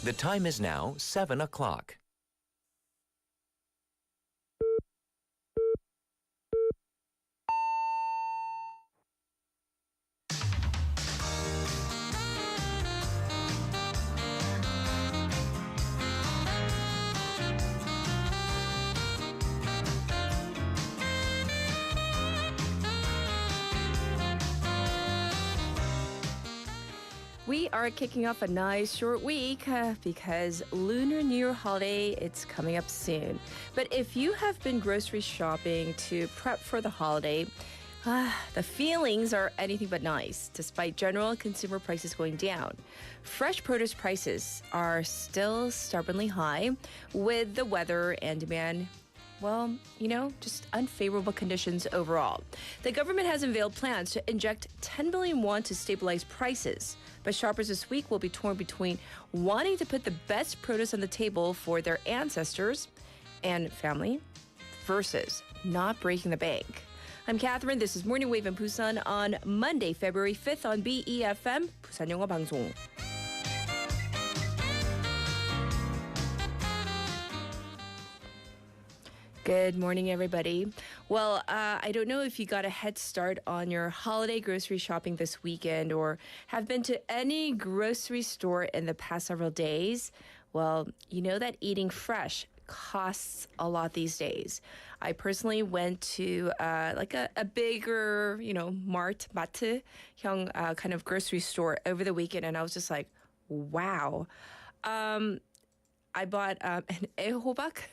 The time is now 7 o'clock. We are kicking off a nice short week because Lunar New Year holiday, it's coming up soon. But if you have been grocery shopping to prep for the holiday, the feelings are anything but nice, despite general consumer prices going down. Fresh produce prices are still stubbornly high with the weather and demand just unfavorable conditions overall. The government has unveiled plans to inject 10 billion won to stabilize prices. But shoppers this week will be torn between wanting to put the best produce on the table for their ancestors and family versus not breaking the bank. I'm Catherine. This is Morning Wave in Busan on Monday, February 5th on befm, 부산영어방송. Good morning, everybody. Well, I don't know if you got a head start on your holiday grocery shopping this weekend or have been to any grocery store in the past several days. Well, you know that eating fresh costs a lot these days. I personally went to a bigger, 마트 kind of grocery store over the weekend, and I was just like, wow. I bought an ehobak,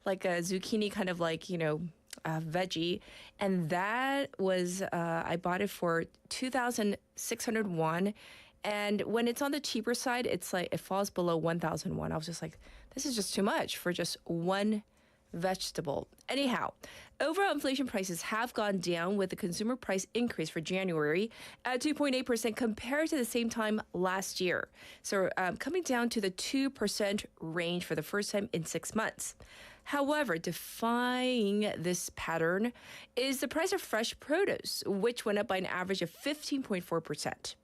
like a zucchini kind of veggie. And that was, I bought it for 2,600 won. And when it's on the cheaper side, it's like, it falls below 1,000 won. I was just like, this is just too much for just one vegetable. Anyhow, overall inflation prices have gone down with the consumer price increase for January at 2.8% compared to the same time last year. So coming down to the 2% range for the first time in 6 months. However, defying this pattern is the price of fresh produce, which went up by an average of 15.4%.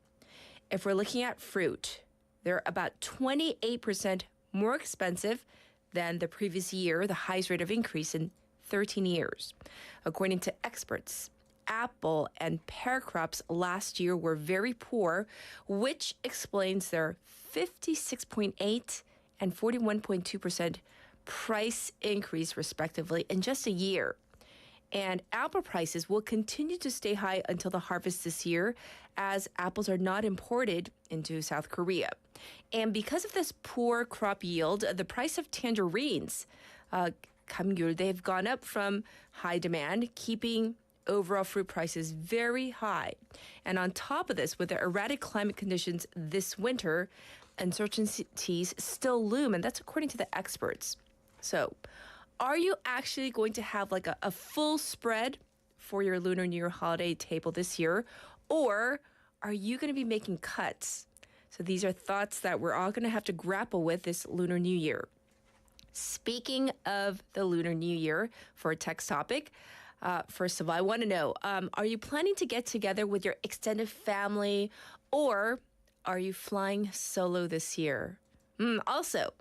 If we're looking at fruit, they're about 28% more expensive than the previous year, the highest rate of increase in 13 years. According to experts, apple and pear crops last year were very poor, which explains their 56.8 and 41.2% price increase, respectively, in just a year. And apple prices will continue to stay high until the harvest this year, as apples are not imported into South Korea. And because of this poor crop yield, the price of tangerines, 감귤, they've gone up from high demand, keeping overall fruit prices very high. And on top of this, with the erratic climate conditions this winter, uncertainties still loom, and that's according to the experts. So, are you actually going to have like a full spread for your Lunar New Year holiday table this year? Or are you going to be making cuts? So these are thoughts that we're all going to have to grapple with this Lunar New Year. Speaking of the Lunar New Year, for a text topic, first of all, I want to know, are you planning to get together with your extended family, or are you flying solo this year? Also,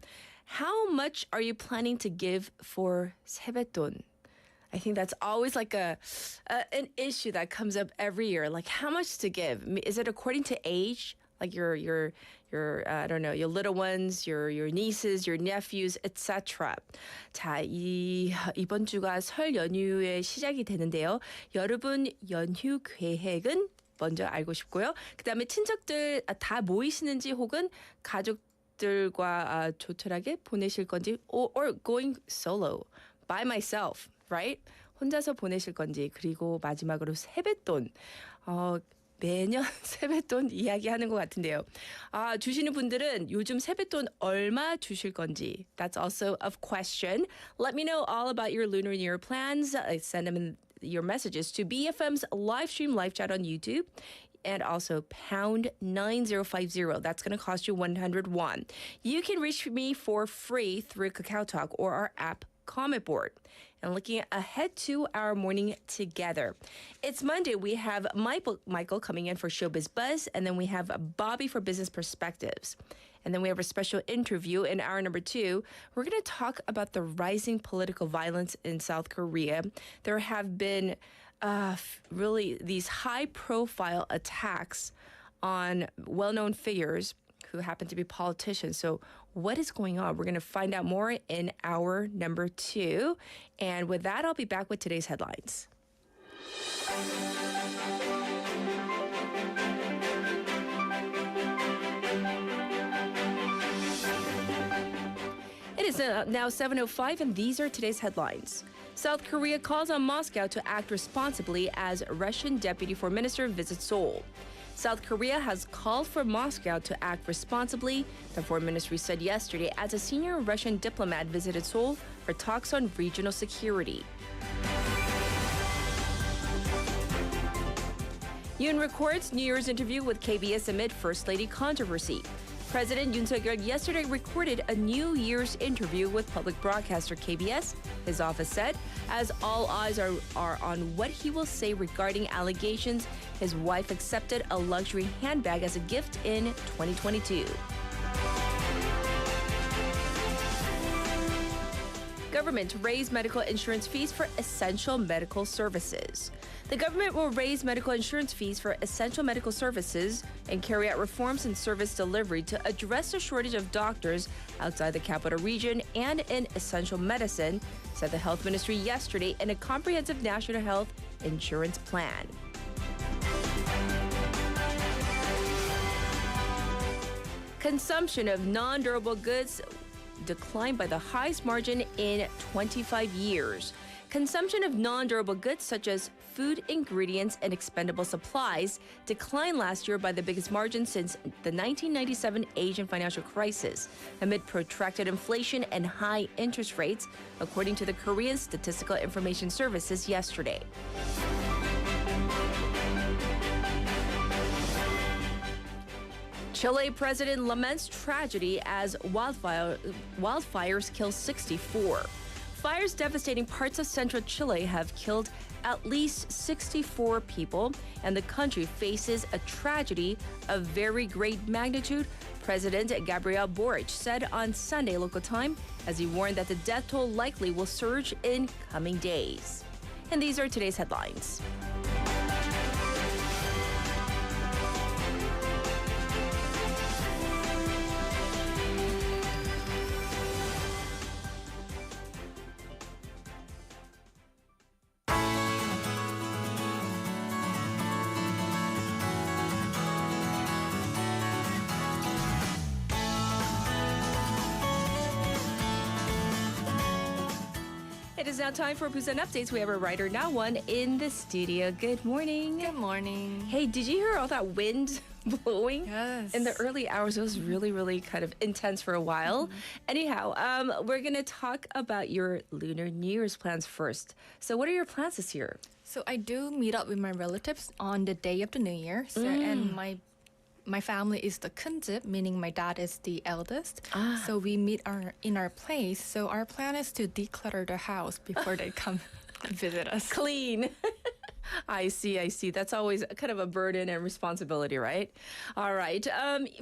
how much are you planning to give for 세뱃돈? I think that's always like an issue that comes up every year. Like, how much to give? Is it according to age? Like your I don't know, your little ones, your nieces, your nephews, etc. 자, 이번 주가 설 연휴의 시작이 되는데요. 여러분 연휴 계획은 먼저 알고 싶고요. 그다음에 친척들 다 모이시는지 혹은 가족들과 조촐하게 보내실 건지 or going solo by myself, right? 혼자서 보내실 건지. 그리고 마지막으로 세뱃돈. 매년 세뱃돈 이야기하는 것 같은데요. 주시는 분들은 요즘 세뱃돈 얼마 주실 건지. That's also a question. Let me know all about your Lunar New Year plans. Send them in your messages to BFM's live stream live chat on YouTube. And also pound 9050. That's going to cost you 100 won. You can reach me for free through KakaoTalk or our app comment board. and looking ahead to our morning together. It's Monday. We have Michael coming in for Showbiz Buzz, and then we have Bobby for Business Perspectives. And then we have a special interview in hour number 2. We're going to talk about the rising political violence in South Korea. There have been really these high-profile attacks on well-known figures who happen to be politicians. So what is going on? We're going to find out more in hour number 2. And with that, I'll be back with today's headlines. It is now 7:05, and these are today's headlines. South Korea calls on Moscow to act responsibly as Russian Deputy Foreign Minister visits Seoul. South Korea has called for Moscow to act responsibly, the foreign ministry said yesterday as a senior Russian diplomat visited Seoul for talks on regional security. Yoon records New Year's interview with KBS amid First Lady controversy. President Yoon Suk-yeol yesterday recorded a New Year's interview with public broadcaster KBS, his office said, as all eyes are on what he will say regarding allegations his wife accepted a luxury handbag as a gift in 2022. Government to raise medical insurance fees for essential medical services. The government will raise medical insurance fees for essential medical services and carry out reforms in service delivery to address the shortage of doctors outside the capital region and in essential medicine, said the health ministry yesterday in a comprehensive national health insurance plan. Consumption of non-durable goods declined by the highest margin in 25 years. Consumption of non-durable goods such as food ingredients and expendable supplies declined last year by the biggest margin since the 1997 Asian financial crisis, amid protracted inflation and high interest rates, according to the Korean Statistical Information Services yesterday. Chile president laments tragedy as wildfires kill 64. Fires devastating parts of central Chile have killed at least 64 people, and the country faces a tragedy of very great magnitude, President Gabriel Boric said on Sunday local time, as he warned that the death toll likely will surge in coming days. And these are today's headlines. It is now time for Busan Updates. We have a writer now one in the studio. Good morning. Good morning. Hey, did you hear all that wind blowing? Yes. In the early hours, it was really kind of intense for a while. Anyhow, we're going to talk about your Lunar New Year's plans first. So what are your plans this year? So I do meet up with my relatives on the day of the New Year. So, and my family is the 큰집, meaning my dad is the eldest. So we meet in our place. So our plan is to declutter the house before they come visit us. Clean. I see. That's always kind of a burden and responsibility, right? All right.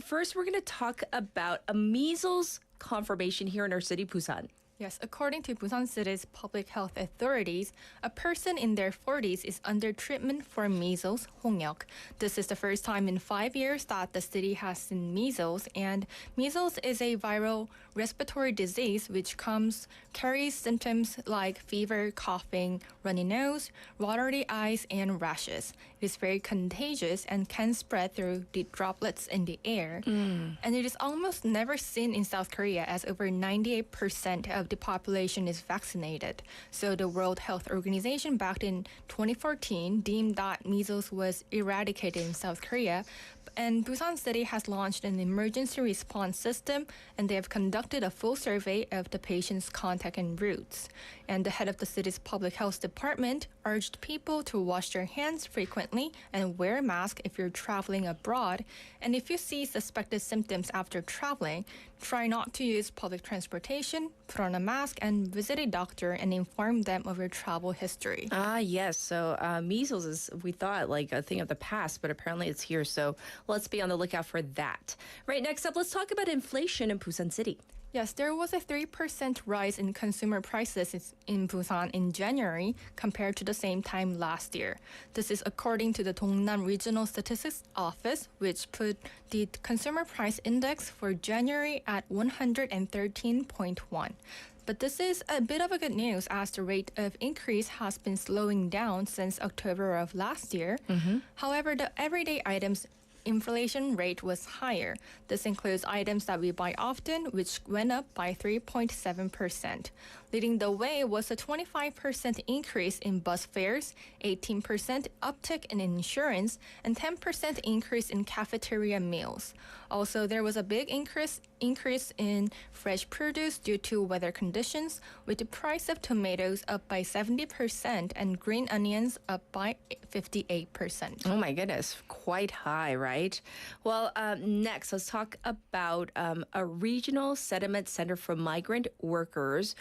First, we're going to talk about a measles confirmation here in our city, Busan. Yes, according to Busan City's public health authorities, a person in their 40s is under treatment for measles, 홍역. This is the first time in 5 years that the city has seen measles, and measles is a viral respiratory disease which carries symptoms like fever, coughing, runny nose, watery eyes, and rashes. It is very contagious and can spread through the droplets in the air. And it is almost never seen in South Korea, as over 98% of the population is vaccinated. So the World Health Organization back in 2014 deemed that measles was eradicated in South Korea. And Busan City has launched an emergency response system, and they have conducted a full survey of the patient's contact and routes. And the head of the city's public health department urged people to wash their hands frequently and wear a mask if you're traveling abroad. And if you see suspected symptoms after traveling, try not to use public transportation, put on a mask, and visit a doctor and inform them of your travel history. Yes. So measles is, we thought, like a thing of the past, but apparently it's here. So let's be on the lookout for that. Right, next up, let's talk about inflation in Busan City. Yes, there was a 3% rise in consumer prices in Busan in January compared to the same time last year. This is according to the Dongnam Regional Statistics Office, which put the consumer price index for January at 113.1. But this is a bit of a good news as the rate of increase has been slowing down since October of last year. However, the everyday items inflation rate was higher. This includes items that we buy often, which went up by 3.7%. Leading the way was a 25% increase in bus fares, 18% uptick in insurance, and 10% increase in cafeteria meals. Also, there was a big increase in fresh produce due to weather conditions, with the price of tomatoes up by 70% and green onions up by 58%. Oh my goodness, quite high, right? Well, next, let's talk about a regional settlement center for migrant workers,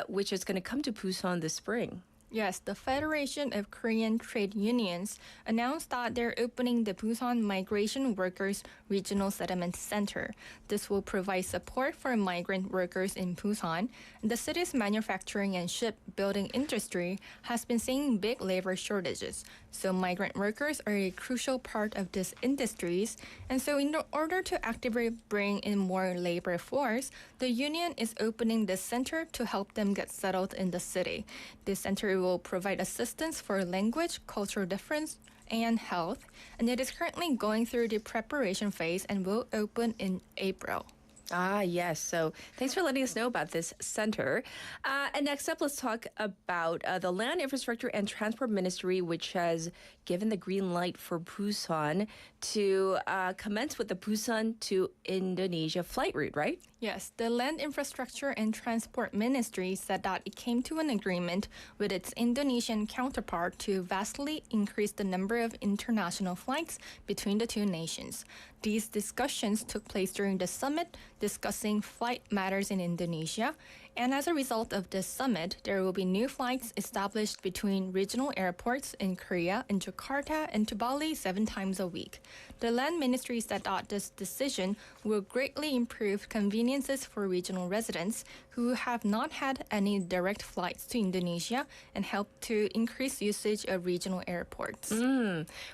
which is going to come to Busan this spring. Yes, the Federation of Korean Trade Unions announced that they're opening the Busan Migration Workers Regional Settlement Center. This will provide support for migrant workers in Busan. The city's manufacturing and shipbuilding industry has been seeing big labor shortages. So migrant workers are a crucial part of these industries. And so in order to actively bring in more labor force, the union is opening this center to help them get settled in the city. This center will provide assistance for language, cultural difference, and health. And it is currently going through the preparation phase and will open in April. Yes. So thanks for letting us know about this center. And next up, let's talk about the Land Infrastructure and Transport Ministry, which has given the green light for Busan to commence with the Busan to Indonesia flight route, right? Yes, the Land Infrastructure and Transport Ministry said that it came to an agreement with its Indonesian counterpart to vastly increase the number of international flights between the two nations. These discussions took place during the summit discussing flight matters in Indonesia. And as a result of this summit, there will be new flights established between regional airports in Korea and Jakarta and to Bali 7 times a week. The Land Ministry said that this decision will greatly improve conveniences for regional residents who have not had any direct flights to Indonesia and help to increase usage of regional airports.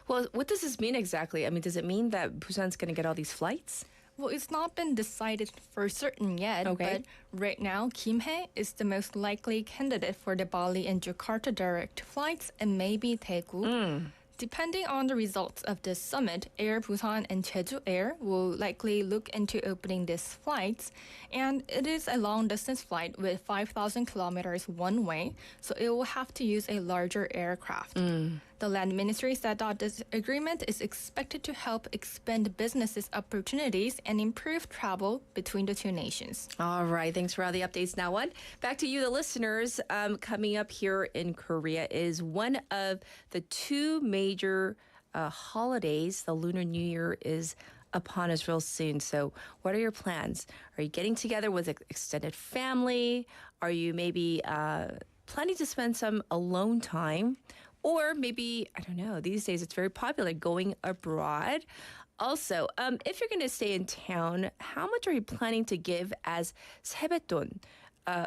Well, what does this mean exactly? I mean, does it mean that Busan's going to get all these flights? Well, it's not been decided for certain yet, Okay. but right now, Kimhae is the most likely candidate for the Bali and Jakarta direct flights and maybe Daegu. Depending on the results of this summit, Air Busan and Jeju Air will likely look into opening these flights. And it is a long-distance flight with 5,000 kilometers one way, so it will have to use a larger aircraft. The Land Ministry said that this agreement is expected to help expand businesses' opportunities and improve travel between the two nations. All right. Thanks for all the updates, Nawon. Back to you, the listeners. Coming up here in Korea is one of the 2 major holidays. The Lunar New Year is upon us real soon. So what are your plans? Are you getting together with extended family? Are you maybe planning to spend some alone time? Or maybe, I don't know, these days it's very popular going abroad. Also, if you're going to stay in town, how much are you planning to give as 세뱃돈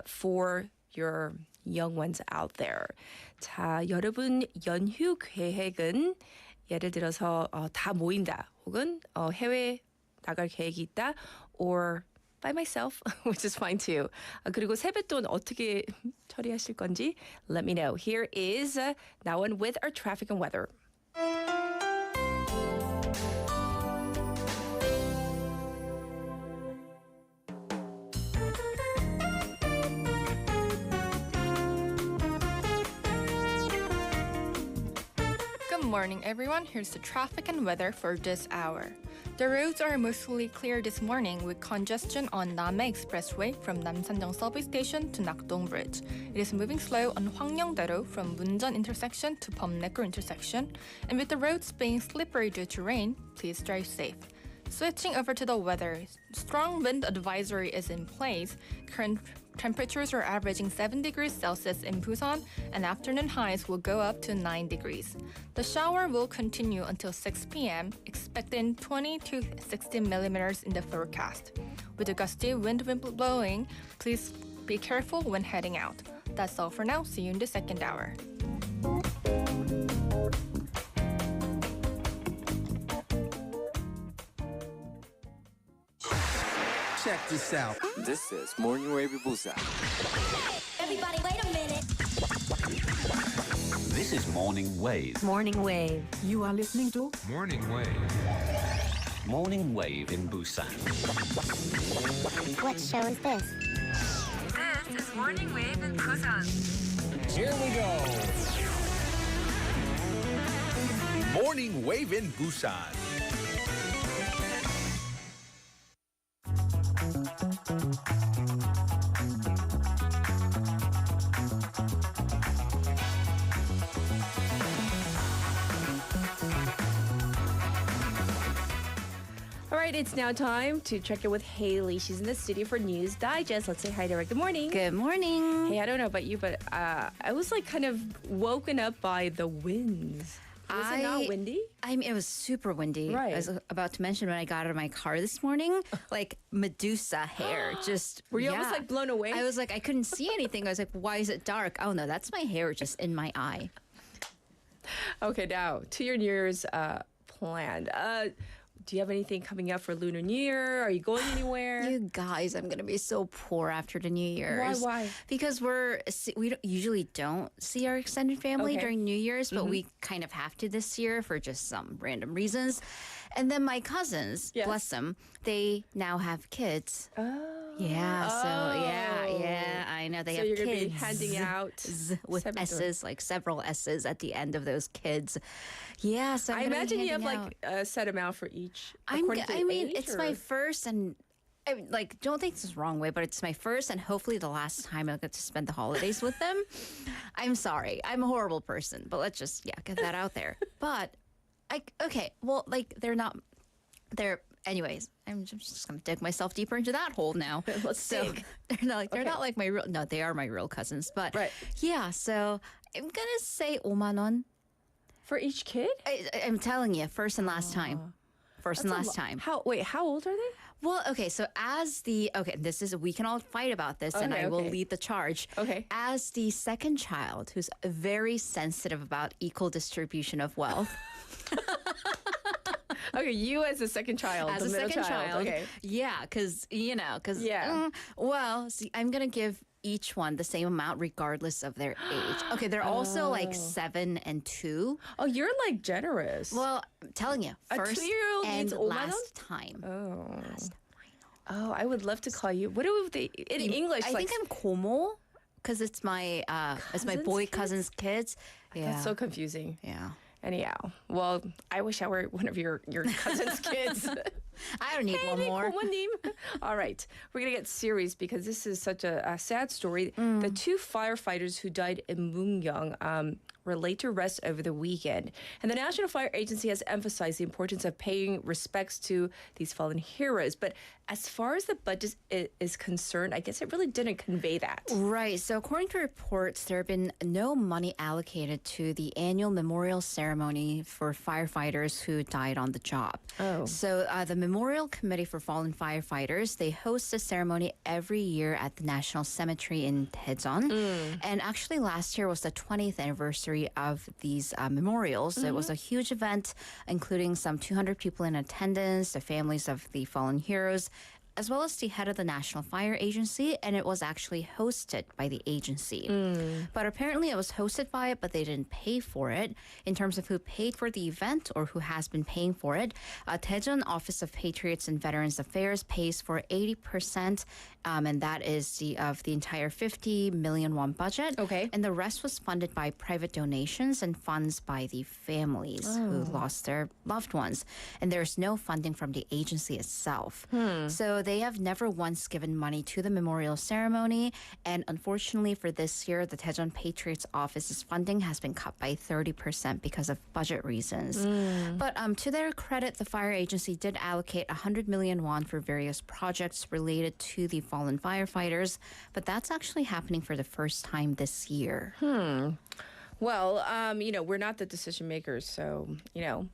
for your young ones out there? 자, 여러분 연휴 계획은 예를 들어서 다 모인다 혹은 해외 나갈 계획이 있다 or by myself, which is fine too. 그리고 세뱃돈 어떻게 처리하실 건지 let me know. Here is Nawon with our traffic and weather. Good morning, everyone. Here's the traffic and weather for this hour. The roads are mostly clear this morning with congestion on Namhae Expressway from Namsanjeong subway station to Nakdong Bridge. It is moving slow on Hwangyongdaero from Munjeon intersection to Pyeongnaekor intersection. And with the roads being slippery due to rain, please drive safe. Switching over to the weather, strong wind advisory is in place. Current temperatures are averaging 7 degrees Celsius in Busan, and afternoon highs will go up to 9 degrees. The shower will continue until 6 p.m., expecting 20 to 60 millimeters in the forecast. With the gusty wind blowing, please be careful when heading out. That's all for now. See you in the second hour. Check this out. This is Morning Wave in Busan. Everybody, wait a minute. This is Morning Wave. Morning Wave. You are listening to Morning Wave. Morning Wave in Busan. What show is this? This is Morning Wave in Busan. Here we go. Morning Wave in Busan. All right, it's now time to check in with Haley. She's in the studio for News Digest. Let's say hi to her. Good morning. Good morning. Hey, I don't know about you, but I was like kind of woken up by the winds. Was it not windy? I mean, it was super windy. Right. I was about to mention when I got out of my car this morning, like Medusa hair. Just Were you almost like blown away? I was like, I couldn't see anything. I was like, why is it dark? Oh no, that's my hair just in my eye. Okay, now to your New Year's plan. Do you have anything coming up for Lunar New Year? Are you going anywhere? You guys, I'm gonna be so poor after the New Year's. Why? Because we usually don't see our extended family Okay. during New Year's, but we kind of have to this year for just some random reasons. And then my cousins, Yes. bless them, they now have kids. Oh. Yeah, so yeah, I know they So have you're kids. going to be handing out With seven- S's, like several S's at the end of those kids. Yeah, so I'm I gonna be imagine you have handing like out. a set amount for each. I according to mean, age, it's or- my first and like don't take this the wrong way, but it's my first and hopefully the last time I'll get to spend the holidays with them. I'm sorry, I'm a horrible person, but let's just get that out there. But they're anyways. I'm just gonna dig myself deeper into that hole now. Let's dig. They're not like my real. No, they are my real cousins, but Right. yeah. So I'm gonna say 5만 원. For each kid? I'm telling you, first and last time. First and last time. How old are they? Well, okay, so we can all fight about this, and Okay, I will okay. lead the charge. Okay. As the second child, who's very sensitive about equal distribution of wealth, Okay, you as a second child. as the a middle second child, Okay. yeah, because Yeah. see, I'm gonna give each one the same amount regardless of their age. Okay, they're also like 7 and 2. Oh, you're like generous. Well, I'm telling you, A first 2-year-old and needs 5만 원? last time. Oh, I would love to call you. What do they in English? I like, think I'm Komo because it's my boy kids? cousin's kids. Yeah. That's so confusing. yeah. Anyhow, well, I wish I were one of your cousin's kids. I don't need one more. 고모님. All right, we're gonna get serious because this is such a sad story. The 2 firefighters who died in Mungyong were laid to rest over the weekend, and the National Fire Agency has emphasized the importance of paying respects to these fallen heroes. But as far as the budget is concerned, I guess it really didn't convey that. Right. So according to reports, there have been no money allocated to the annual memorial ceremony for firefighters who died on the job. Oh. So the Memorial Committee for Fallen Firefighters, they host a ceremony every year at the National Cemetery in Daejeon. And actually last year was the 20th anniversary of these memorials. So it was a huge event, including some 200 people in attendance, the families of the fallen heroes. as well as the head of the National Fire Agency, and it was actually hosted by the agency. But apparently it was hosted by it, but they didn't pay for it. In terms of who paid for the event or who has been paying for it, Daejeon Office of Patriots and Veterans Affairs pays for 80%, and that is of the entire 50 million won budget. Okay. And the rest was funded by private donations and funds by the families who lost their loved ones. And there's no funding from the agency itself. So they have never once given money to the memorial ceremony. And unfortunately for this year, the Daejeon Patriots Office's funding has been cut by 30% because of budget reasons. But to their credit, the fire agency did allocate 100 million won for various projects related to the fallen firefighters. But that's actually happening for the first time this year. Well, we're not the decision makers. So,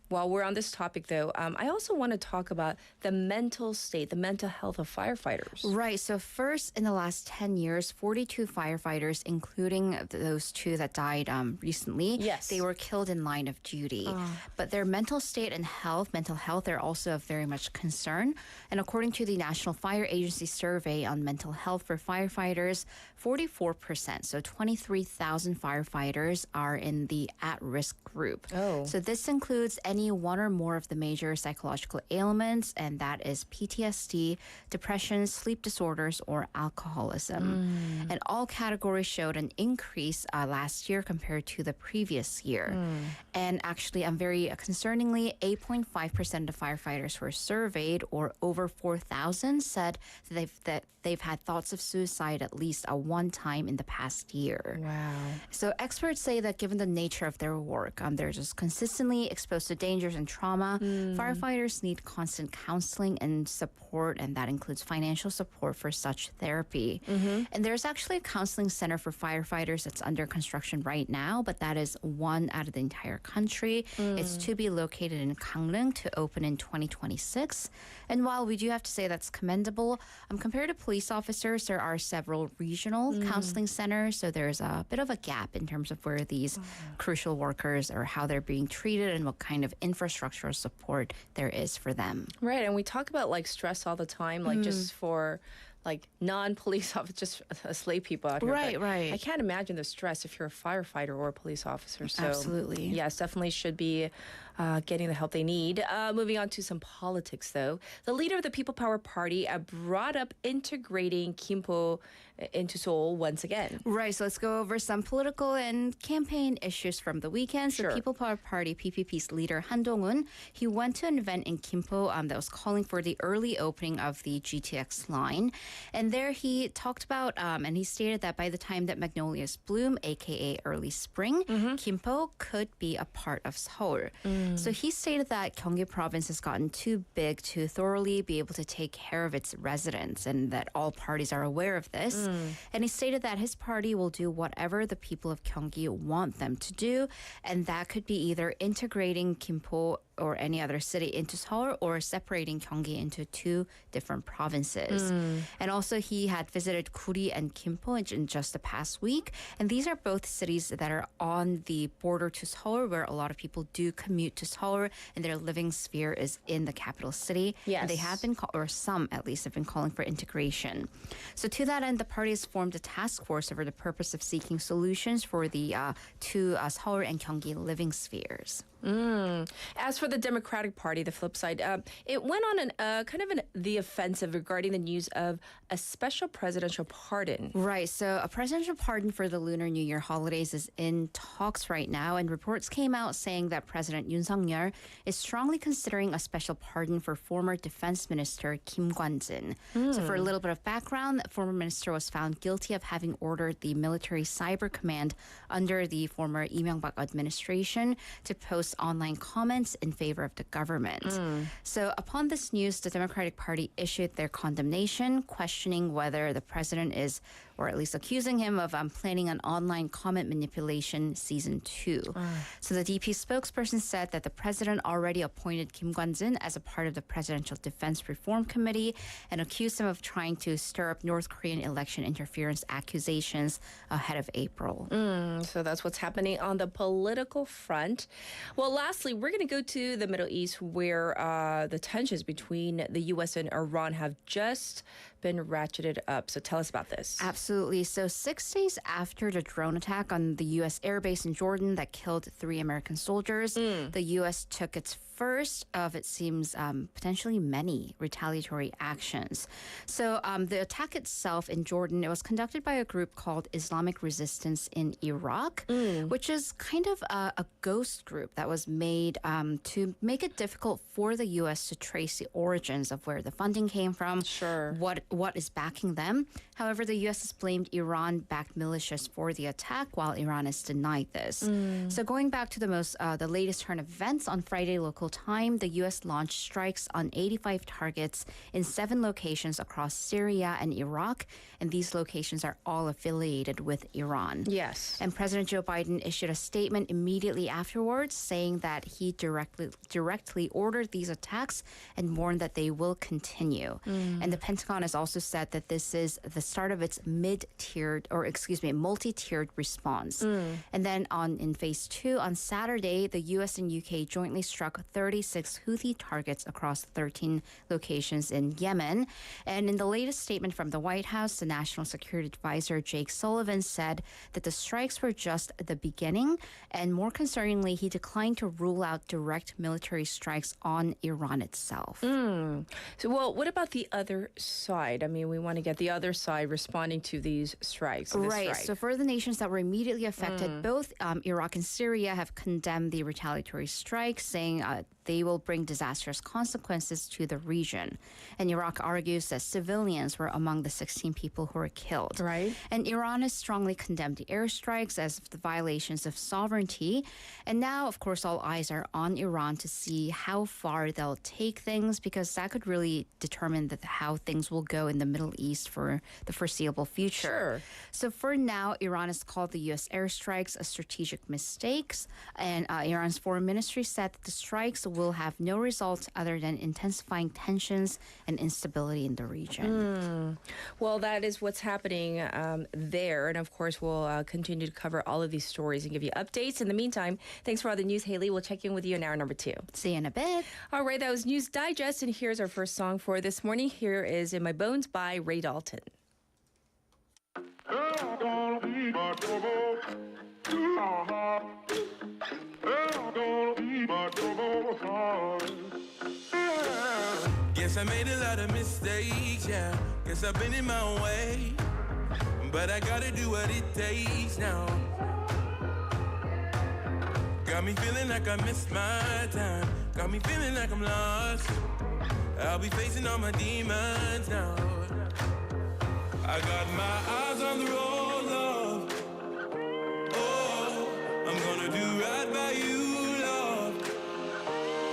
while we're on this topic, though, I also want to talk about the mental state, the mental health of firefighters. Right. So first, in the last 10 years, 42 firefighters, including those two that died recently, Yes. they were killed in line of duty. But their mental state and mental health are also of very much concern. And according to the National Fire Agency survey on mental health for firefighters, 44%, so 23,000 firefighters are in the at-risk group. Oh. So this includes any one or more of the major psychological ailments, and that is PTSD, depression, sleep disorders, or alcoholism. And all categories showed an increase last year compared to the previous year. And actually, very concerningly, 8.5% of firefighters who were surveyed, or over 4,000, said that they've had thoughts of suicide at least one time in the past year. Wow. So experts say that given the nature of their work, they're just consistently exposed to dangers and trauma. Firefighters need constant counseling and support, and that includes financial support for such therapy. And there's actually a counseling center for firefighters that's under construction right now, but that is one out of the entire country. It's to be located in Gangneung to open in 2026. And while we do have to say that's commendable, compared to police officers, there are several regional counseling centers, so there's a bit of a gap in terms of where these crucial workers or how they're being treated and what kind of infrastructural support there is for them. Right, and we talk about stress all the time, just for non-police officers, just slave people out here. Right, But right. I can't imagine the stress if you're a firefighter or a police officer. So Absolutely. yes, definitely should be getting the help they need. Moving on to some politics, though. The leader of the People Power Party brought up integrating Gimpo into Seoul once again. Right, so let's go over some political and campaign issues from the weekend. Sure. The People Power Party, PPP's leader, Han Dong-un, he went to an event in Gimpo that was calling for the early opening of the GTX line. And there he talked about, and he stated that by the time that magnolias bloom, aka early spring, Gimpo could be a part of Seoul. So he stated that Gyeonggi province has gotten too big to thoroughly be able to take care of its residents, and that all parties are aware of this. And he stated that his party will do whatever the people of Gyeonggi want them to do, and that could be either integrating Gimpo or any other city into Seoul, or separating Gyeonggi into two different provinces. And also he had visited Guri and Gimpo in just the past week, and these are both cities that are on the border to Seoul, where a lot of people do commute to Seoul, and their living sphere is in the capital city. Yes. And they have been, or some at least, have been calling for integration. So to that end, the party has formed a task force for the purpose of seeking solutions for the two Seoul and Gyeonggi living spheres. As for the Democratic Party, the flip side, it went on the offensive regarding the news of a special presidential pardon. Right, so a presidential pardon for the Lunar New Year holidays is in talks right now, and reports came out saying that President Yoon Suk-yeol is strongly considering a special pardon for former Defense Minister Kim Kwan-jin. So for a little bit of background, the former minister was found guilty of having ordered the military cyber command under the former Lee Myung-bak administration to post online comments in favor of the government. So upon this news, the Democratic Party issued their condemnation, questioning whether the president is or at least accusing him of planning an online comment manipulation season 2. So the DP spokesperson said that the president already appointed Kim Kwan-jin as a part of the Presidential Defense Reform Committee and accused him of trying to stir up North Korean election interference accusations ahead of April. So that's what's happening on the political front. Well, lastly, we're going to go to the Middle East where the tensions between the U.S. and Iran have just been ratcheted up. So tell us about this. Absolutely. So 6 days after the drone attack on the U.S. airbase in Jordan that killed 3 American soldiers, the U.S. took its first of, it seems, potentially many retaliatory actions. So the attack itself in Jordan, it was conducted by a group called Islamic Resistance in Iraq, which is kind of a ghost group that was made to make it difficult for the U.S. to trace the origins of where the funding came from, what is backing them. However, the U.S. has blamed Iran-backed militias for the attack, while Iran has denied this. So going back to the latest turn of events, on Friday local time, the U.S. launched strikes on 85 targets in 7 locations across Syria and Iraq, and these locations are all affiliated with Iran. Yes. And President Joe Biden issued a statement immediately afterwards saying that he directly ordered these attacks and warned that they will continue. And the Pentagon has also said that this is the start of its multi-tiered response. And then in phase 2, on Saturday, the U.S. and UK jointly struck 36 Houthi targets across 13 locations in Yemen. And in the latest statement from the White House, the National Security Advisor Jake Sullivan said that the strikes were just the beginning. And more concerningly, he declined to rule out direct military strikes on Iran itself. So, well, what about the other side? I mean, we want to get the other side responding to these strikes. Right. So for the nations that were immediately affected, both Iraq and Syria have condemned the retaliatory strikes, saying they will bring disastrous consequences to the region. And Iraq argues that civilians were among the 16 people who were killed. Right. And Iran has strongly condemned the airstrikes as the violations of sovereignty. And now, of course, all eyes are on Iran to see how far they'll take things, because that could really determine how things will go in the Middle East for the foreseeable future. Sure. So for now, Iran has called the U.S. airstrikes a strategic mistake. And Iran's foreign ministry said that the strikes will have no results other than intensifying tensions and instability in the region. Well, that is what's happening there. And of course, we'll continue to cover all of these stories and give you updates. In the meantime, thanks for all the news, Haley. We'll check in with you in hour number 2. See you in a bit. All right, that was News Digest. And here's our first song for this morning. Here is In My Bones by Ray Dalton. Guess I made a lot of mistakes, yeah. Guess I've been in my own way. But I gotta do what it takes now. Got me feeling like I missed my time. Got me feeling like I'm lost. I'll be facing all my demons now. I got my eyes on the road, love. Oh, I'm gonna do right by you, love.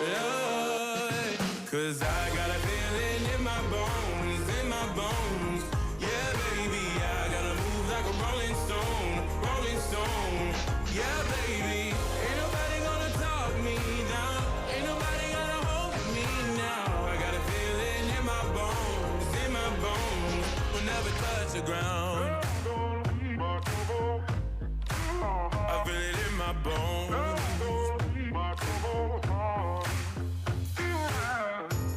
Love. Cause I got a feeling in my bones, in my bones. Yeah, baby, I gotta move like a rolling stone, rolling stone. Yeah, baby, ain't nobody gonna talk me down. Ain't nobody gonna hold me now. I got a feeling in my bones, in my bones. We'll never touch the ground. I feel it in my bones.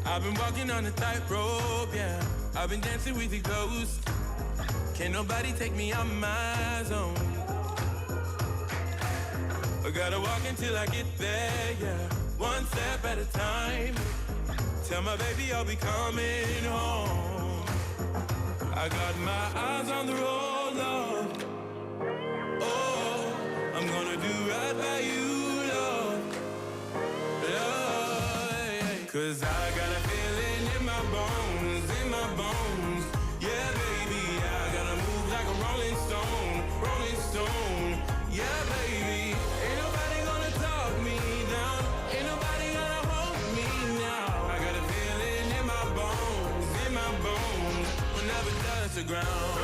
I've been walking on a tightrope, yeah. I've been dancing with the ghost. Can't nobody take me out my zone. I gotta walk until I get there, yeah. One step at a time. Tell my baby I'll be coming home. I got my eyes on the road, love. Oh, I'm gonna do right by you, love. Love. Cause I got a feeling in my bones, in my bones. Yeah, baby, I gotta move like a rolling stone, rolling stone. Yeah, baby, ain't nobody gonna talk me down. Ain't nobody gonna hold me now. I got a feeling in my bones, in my bones. We'll never touch the ground.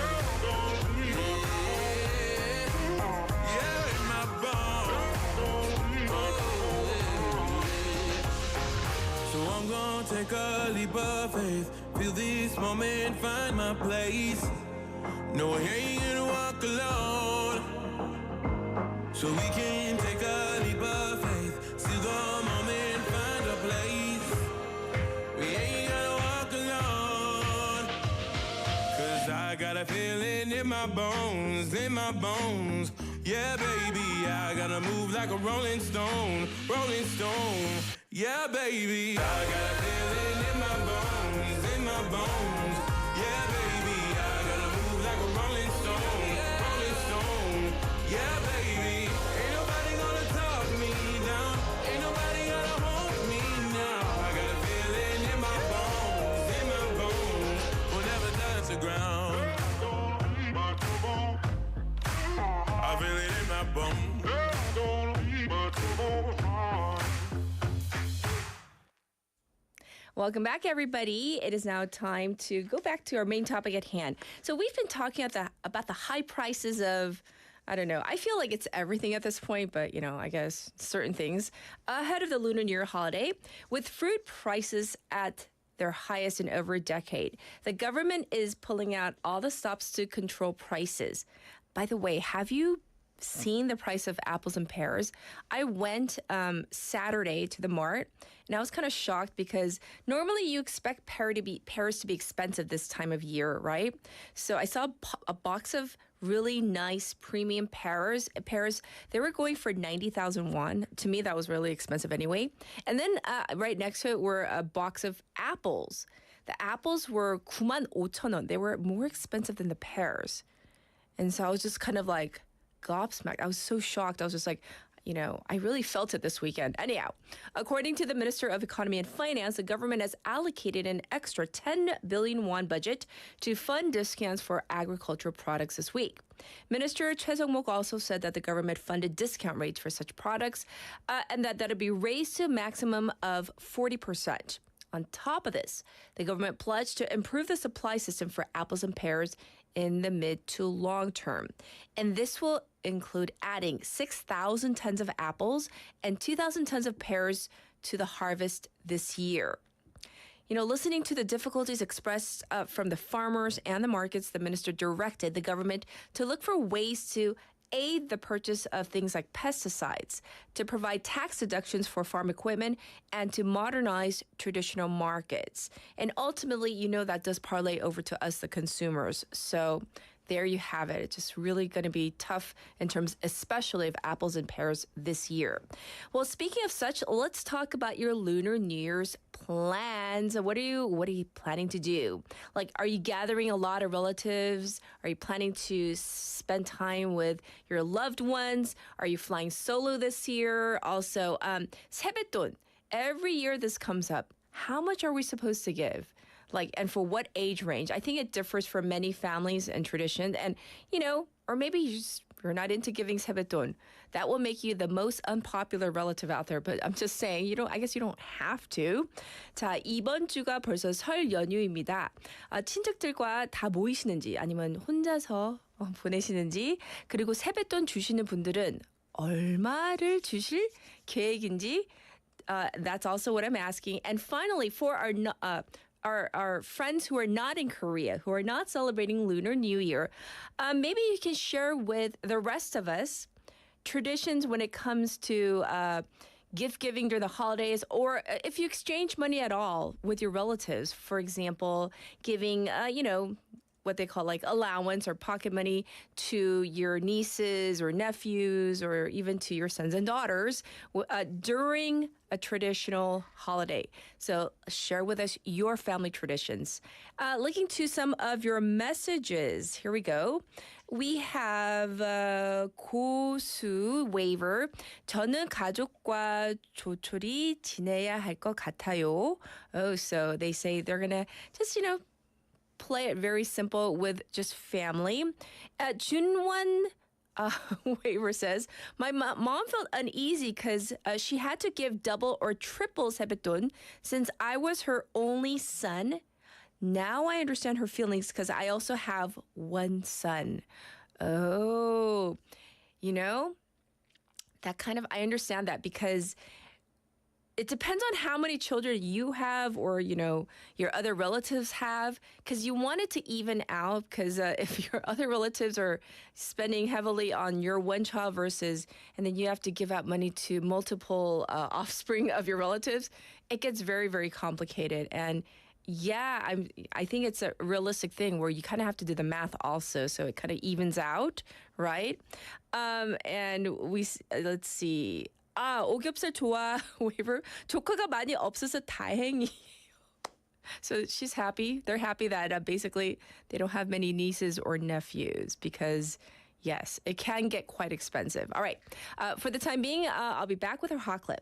on, take a leap of faith. Feel this moment, find my place. No, I ain't gonna walk alone. So we can take a leap of faith. See the moment, find a place. We ain't gonna walk alone. Cause I got a feeling in my bones, in my bones. Yeah, baby, I gotta move like a rolling stone, rolling stone. Yeah, baby, I got a feeling in my bones, in my bones. Yeah, baby, I gotta move like a rolling stone, rolling stone. Yeah, baby, ain't nobody gonna talk me down, ain't nobody gonna hold me now. I got a feeling in my bones, will never touch the ground. I feel it in my bones. Welcome back, everybody. It is now time to go back to our main topic at hand. So we've been talking about the high prices of, I don't know, I feel like it's everything at this point, but, I guess certain things ahead of the Lunar New Year holiday. With fruit prices at their highest in over a decade, the government is pulling out all the stops to control prices. By the way, have you seen the price of apples and pears? I went Saturday to the mart, and I was kind of shocked because normally you expect pears to be expensive this time of year, right? So I saw a box of really nice premium pears. They were going for 90,000 won. To me, that was really expensive anyway. And then right next to it were a box of apples. The apples were 95,000원. They were more expensive than the pears. And so I was just kind of like gobsmacked. I was so shocked. I was just like, I really felt it this weekend. Anyhow, according to the Minister of Economy and Finance, the government has allocated an extra 10 billion won budget to fund discounts for agricultural products this week. Minister Choi Sung-mok also said that the government funded discount rates for such products and that would be raised to a maximum of 40%. On top of this, the government pledged to improve the supply system for apples and pears in the mid to long term. And this will include adding 6,000 tons of apples and 2,000 tons of pears to the harvest this year. Listening to the difficulties expressed from the farmers and the markets, the minister directed the government to look for ways to aid the purchase of things like pesticides, to provide tax deductions for farm equipment, and to modernize traditional markets. And ultimately, that does parlay over to us, the consumers. So there you have it. It's just really going to be tough in terms, especially of apples and pears this year. Well, speaking of such, let's talk about your Lunar New Year's plans. What are you planning to do? Like, are you gathering a lot of relatives? Are you planning to spend time with your loved ones? Are you flying solo this year? Also, 세뱃돈. Every year this comes up. How much are we supposed to give? And for what age range? I think it differs for many families and traditions. And, or maybe you're not into giving 세뱃돈. That will make you the most unpopular relative out there. But I'm just saying, I guess you don't have to. 자, 이번 주가 벌써 설 연휴입니다. 친척들과 다 모이시는지 아니면 혼자서 보내시는지, 그리고 세뱃돈 주시는 분들은 얼마를 주실 계획인지, that's also what I'm asking. And finally, for our friends who are not in Korea, who are not celebrating Lunar New Year, maybe you can share with the rest of us traditions when it comes to gift giving during the holidays, or if you exchange money at all with your relatives. For example, giving, what they call allowance or pocket money to your nieces or nephews, or even to your sons and daughters during a traditional holiday. So share with us your family traditions. Looking to some of your messages. Here we go. We have 고수 waiver. 저는 가족과 조촐히 지내야 할 것 같아요. Oh, so they say they're going to just, play it very simple with just family. Junwon waiver says, my mom felt uneasy because she had to give double or triple 세뱃돈 since I was her only son. Now I understand her feelings because I also have one son. Oh, that kind of, I understand that because it depends on how many children you have or, your other relatives have, because you want it to even out, because if your other relatives are spending heavily on your one child and then you have to give out money to multiple offspring of your relatives, it gets very, very complicated. And yeah, I think it's a realistic thing where you kind of have to do the math also, so it kind of evens out, right? And let's see. 오겹살 좋아 waiver. 조카가 많이 없어서 다행이에요. So she's happy. They're happy that basically they don't have many nieces or nephews because, yes, it can get quite expensive. All right. For the time being, I'll be back with our hot clip.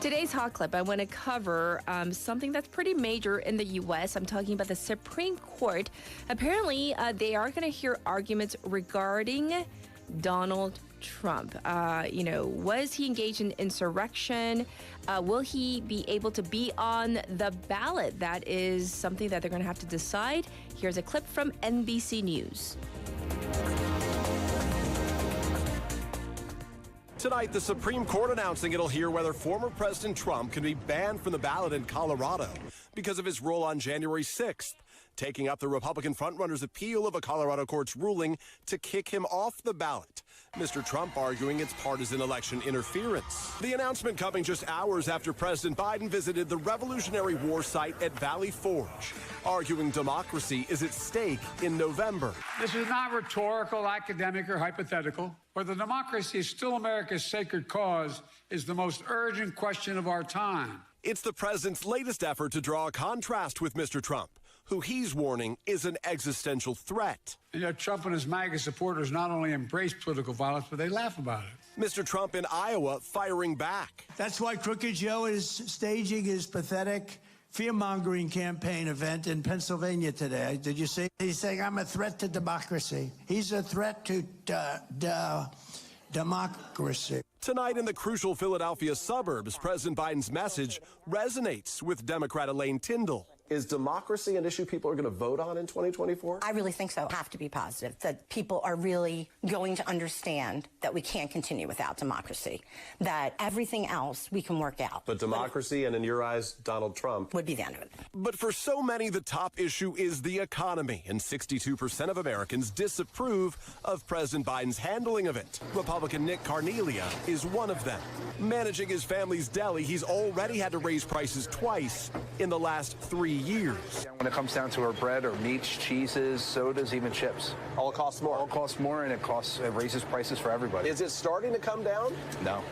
Today's hot clip, I want to cover something that's pretty major in the U.S. I'm talking about the Supreme Court. Apparently, they are going to hear arguments regarding Donald Trump. Was he engaged in insurrection? Will he be able to be on the ballot? That is something that they're going to have to decide. Here's a clip from NBC News. Tonight, the Supreme Court announcing it'll hear whether former President Trump can be banned from the ballot in Colorado because of his role on January 6th, taking up the Republican frontrunner's appeal of a Colorado court's ruling to kick him off the ballot. Mr. Trump arguing it's partisan election interference. The announcement coming just hours after President Biden visited the Revolutionary War site at Valley Forge, arguing democracy is at stake in November. This is not rhetorical, academic, or hypothetical. Whether democracy is still America's sacred cause is the most urgent question of our time. It's the president's latest effort to draw a contrast with Mr. Trump, who he's warning is an existential threat. And yet Trump and his MAGA supporters not only embrace political violence, but they laugh about it. Mr. Trump in Iowa firing back. That's why Crooked Joe is staging his pathetic fear-mongering campaign event in Pennsylvania today. Did you see? He's saying, I'm a threat to democracy. He's a threat to democracy. Tonight in the crucial Philadelphia suburbs, President Biden's message resonates with Democrat Elaine Tyndall. Is democracy an issue people are going to vote on in 2024? I really think so. Have to be positive, that people are really going to understand that we can't continue without democracy, that everything else we can work out. But democracy, and in your eyes, Donald Trump, would be the end of it. But for so many, the top issue is the economy, and 62% of Americans disapprove of President Biden's handling of it. Republican Nick Carnelia is one of them. Managing his family's deli, he's already had to raise prices twice in the last 3 years. When it comes down to our bread or meats, cheeses, sodas, even chips. All costs more. All costs more, and it raises prices for everybody. Is it starting to come down? No.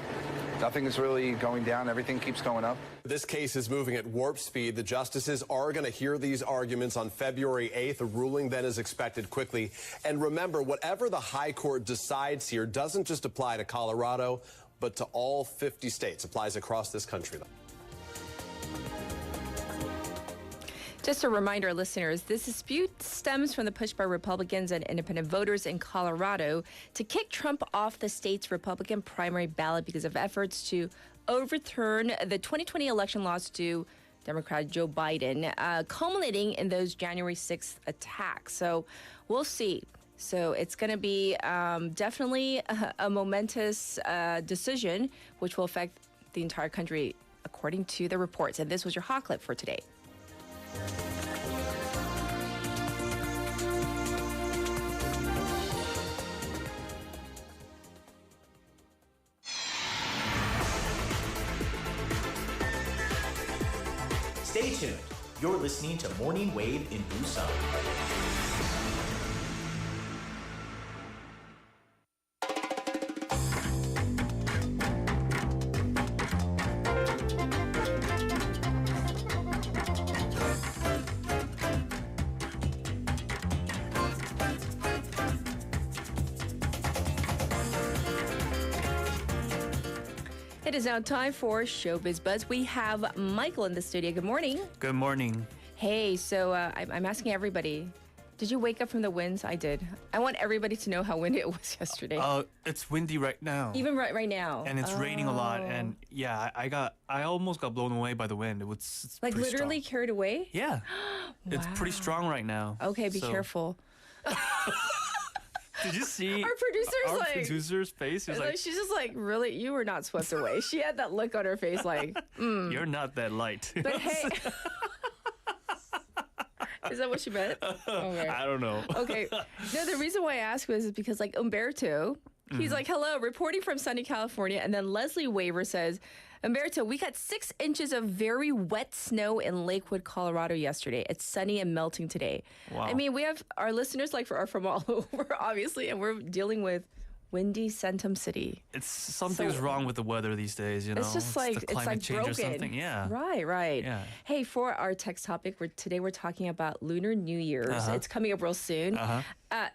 Nothing is really going down. Everything keeps going up. This case is moving at warp speed. The justices are going to hear these arguments on February 8th. A ruling then is expected quickly. And remember, whatever the high court decides here doesn't just apply to Colorado, but to all 50 states. Applies across this country. Just a reminder, listeners, this dispute stems from the push by Republicans and independent voters in Colorado to kick Trump off the state's Republican primary ballot because of efforts to overturn the 2020 election loss to Democrat Joe Biden, culminating in those January 6th attacks. So we'll see. So it's going to be definitely a momentous decision, which will affect the entire country, according to the reports. And this was your hot clip for today. Stay tuned. You're listening to Morning Wave in Busan. It is now time for Showbiz Buzz. We have Michael in the studio. Good morning. Good morning. Hey, so I'm asking everybody, did you wake up from the winds? I did. I want everybody to know how windy it was yesterday. It's windy right now. Even right now. And it's raining a lot. And yeah, I almost got blown away by the wind. It's like pretty literally strong. carried away? Yeah. It's pretty strong right now. Okay, be careful. Did you see Our producer's our like- producer's face? He's like, she's just like, really? You were not swept away. She had that look on her face like, you're not that light. But hey. Is that what she meant? Okay. I don't know. Okay. No, the reason why I asked was because like Umberto, he's like, hello, reporting from sunny California. And then Leslie Waver says, Umberto, we got 6 inches of very wet snow in Lakewood, Colorado yesterday. It's sunny and melting today. Wow. I mean, we have our listeners are from all over, obviously, and we're dealing with windy Centum City. It's something's wrong with the weather these days, you know. It's just like the climate change broken. or something. Yeah. Right. Yeah. Hey, for our text topic, today we're talking about Lunar New Year's. It's coming up real soon.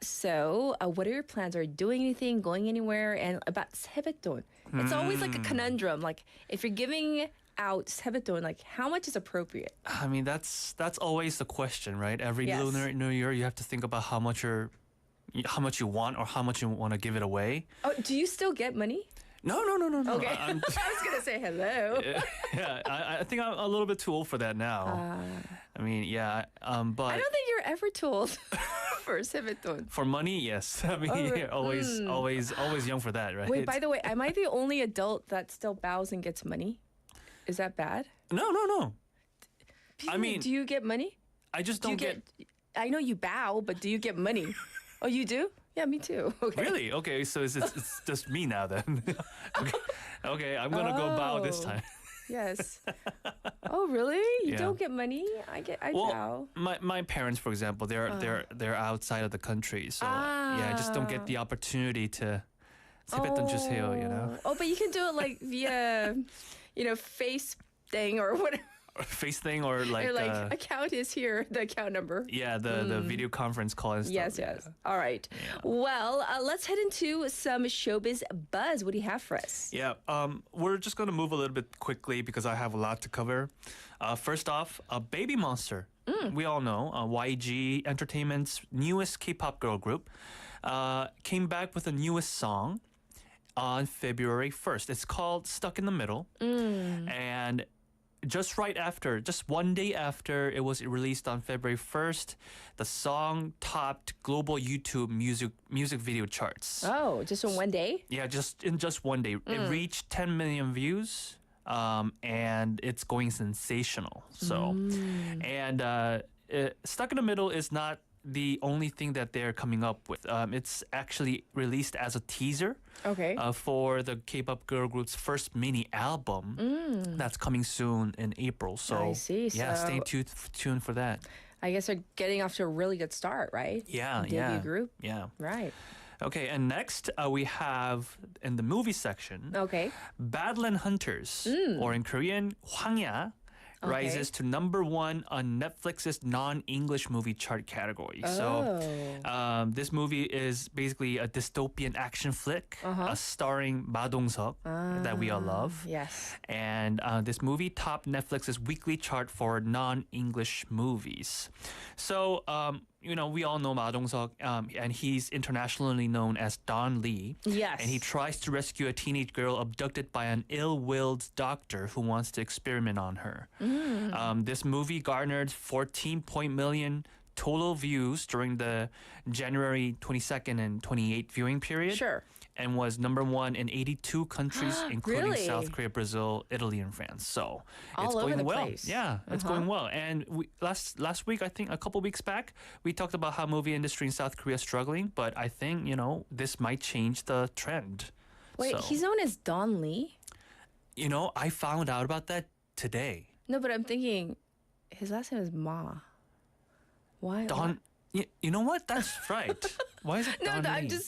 So, what are your plans? Are you doing anything, going anywhere? And about sebeton. It's always like a conundrum. Like if you're giving out sebeton, like how much is appropriate? I mean, that's always the question, right? Every Yes. Lunar New Year, you have to think about how much you want or how much you want to give it away. Oh, do you still get money? No. Okay. I was going to say hello. Yeah, I think I'm a little bit too old for that now. I mean, yeah, but I don't think you're ever told for sebeton. for money, yes. I mean, you're always young for that, right? Wait, by the way, am I the only adult that still bows and gets money? Is that bad? No. I mean, do you get money? I just Do you don't get. I know you bow, but do you get money? Oh, you do? Yeah, me too. Okay. Really? Okay, so it's just me now then. Okay, I'm gonna go bow this time. Yes. Oh, really? You Yeah. don't get money? I bow. My parents, for example, they're outside of the country, so yeah, I just don't get the opportunity to 세뱃돈 주세요, you know. Oh, but you can do it like via, face thing or whatever. Face thing or like. Or like account is here, the account number. Yeah, the video conference call and stuff. Yes. All right. Yeah. Well, let's head into some showbiz buzz. What do you have for us? Yeah, we're just going to move a little bit quickly because I have a lot to cover. First off, Baby Monster. We all know YG Entertainment's newest K-pop girl group came back with a newest song on February 1st. It's called Stuck in the Middle. And just one day after it was released on February 1st, the song topped global YouTube music video charts. Oh, just on one day? Yeah, in just one day. It reached 10 million views, and it's going sensational. So, and Stuck in the Middle is not the only thing that they're coming up with. It's actually released as a teaser for the K-pop girl group's first mini album that's coming soon in April. So I see. Yeah, So- stay tuned for that. I guess they're getting off to a really good start, right? Yeah, Debut group? Yeah. Right. Okay, and next we have in the movie section, Okay. Badland Hunters, or in Korean, 황야, rises to #1 on Netflix's non-English movie chart category. So this movie is basically a dystopian action flick starring Ma Dong-seok that we all love. Yes. And this movie topped Netflix's weekly chart for non-English movies. So, we all know Ma Dong-seok, and he's internationally known as Don Lee. Yes. And he tries to rescue a teenage girl abducted by an ill-willed doctor who wants to experiment on her. This movie garnered 14 million total views during the January 22nd and 28th viewing period. Sure. And was #1 in 82 countries, including Really? South Korea, Brazil, Italy, and France. So All it's over going the well. place. Yeah, it's going well. And last week, I think a couple weeks back, we talked about how movie industry in South Korea is struggling. But I think this might change the trend. Wait, So, he's known as Don Lee? I found out about that today. No, but I'm thinking his last name is Ma. Why? Don. You know what? That's right. Why is it No, Don I'm Lee?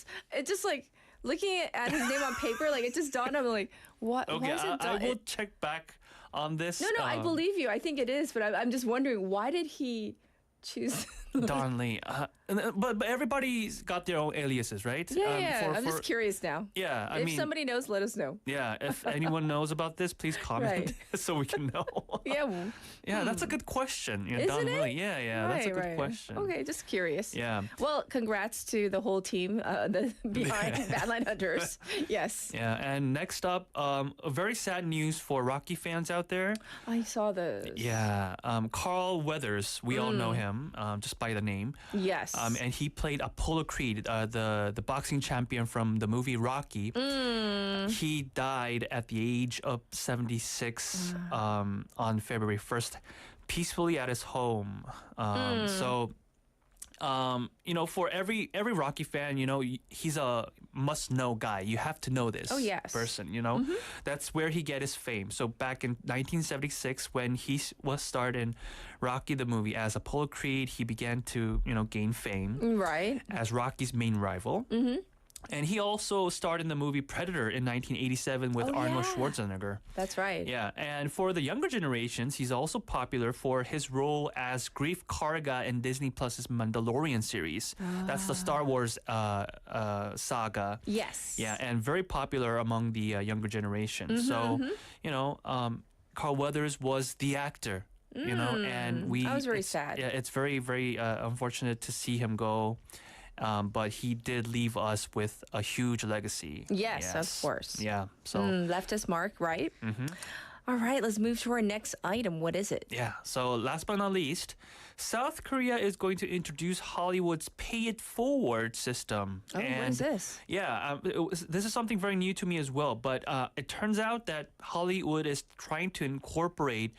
just like looking at his name on paper, like it just dawned on me, like, what? Okay, why is it I Don? will check back on this. No, I believe you. I think it is, but I'm just wondering, why did he choose? Don Lee. But everybody's got their own aliases, right? Yeah. I'm just curious now. Yeah, I if mean, somebody knows, let us know. yeah. If anyone knows about this, please comment so we can know. Yeah. Well, Yeah, that's a good question. Isn't Don it? Lee. Yeah, that's a good question. Okay, just curious. Yeah. Well, congrats to the whole team behind Badland Hunters. Yes. Yeah, and next up, a very sad news for Rocky fans out there. I saw those. Yeah, Carl Weathers, we all know him. him just by the name. Yes. And he played Apollo Creed, the boxing champion from the movie Rocky. He died at the age of 76 on February 1st, peacefully at his home. So, for every Rocky fan, he's a must-know guy. You have to know this person, That's where he get his fame. So back in 1976, when he was starred in Rocky the movie as Apollo Creed, he began to, gain fame. Right. As Rocky's main rival. And he also starred in the movie Predator in 1987 with Arnold Schwarzenegger. That's right. Yeah, and for the younger generations, he's also popular for his role as Greef Karga in Disney Plus's Mandalorian series. That's the Star Wars saga. Yes. Yeah, and very popular among the younger generation. So, Carl Weathers was the actor. And I was very sad. Yeah, it's very, very unfortunate to see him go. But he did leave us with a huge legacy. Yes, of course. Yeah. So left his mark, right? All right, let's move to our next item. What is it? Yeah. So last but not least, South Korea is going to introduce Hollywood's pay it forward system. Oh, what is this? Yeah, this is something very new to me as well. But it turns out that Hollywood is trying to incorporate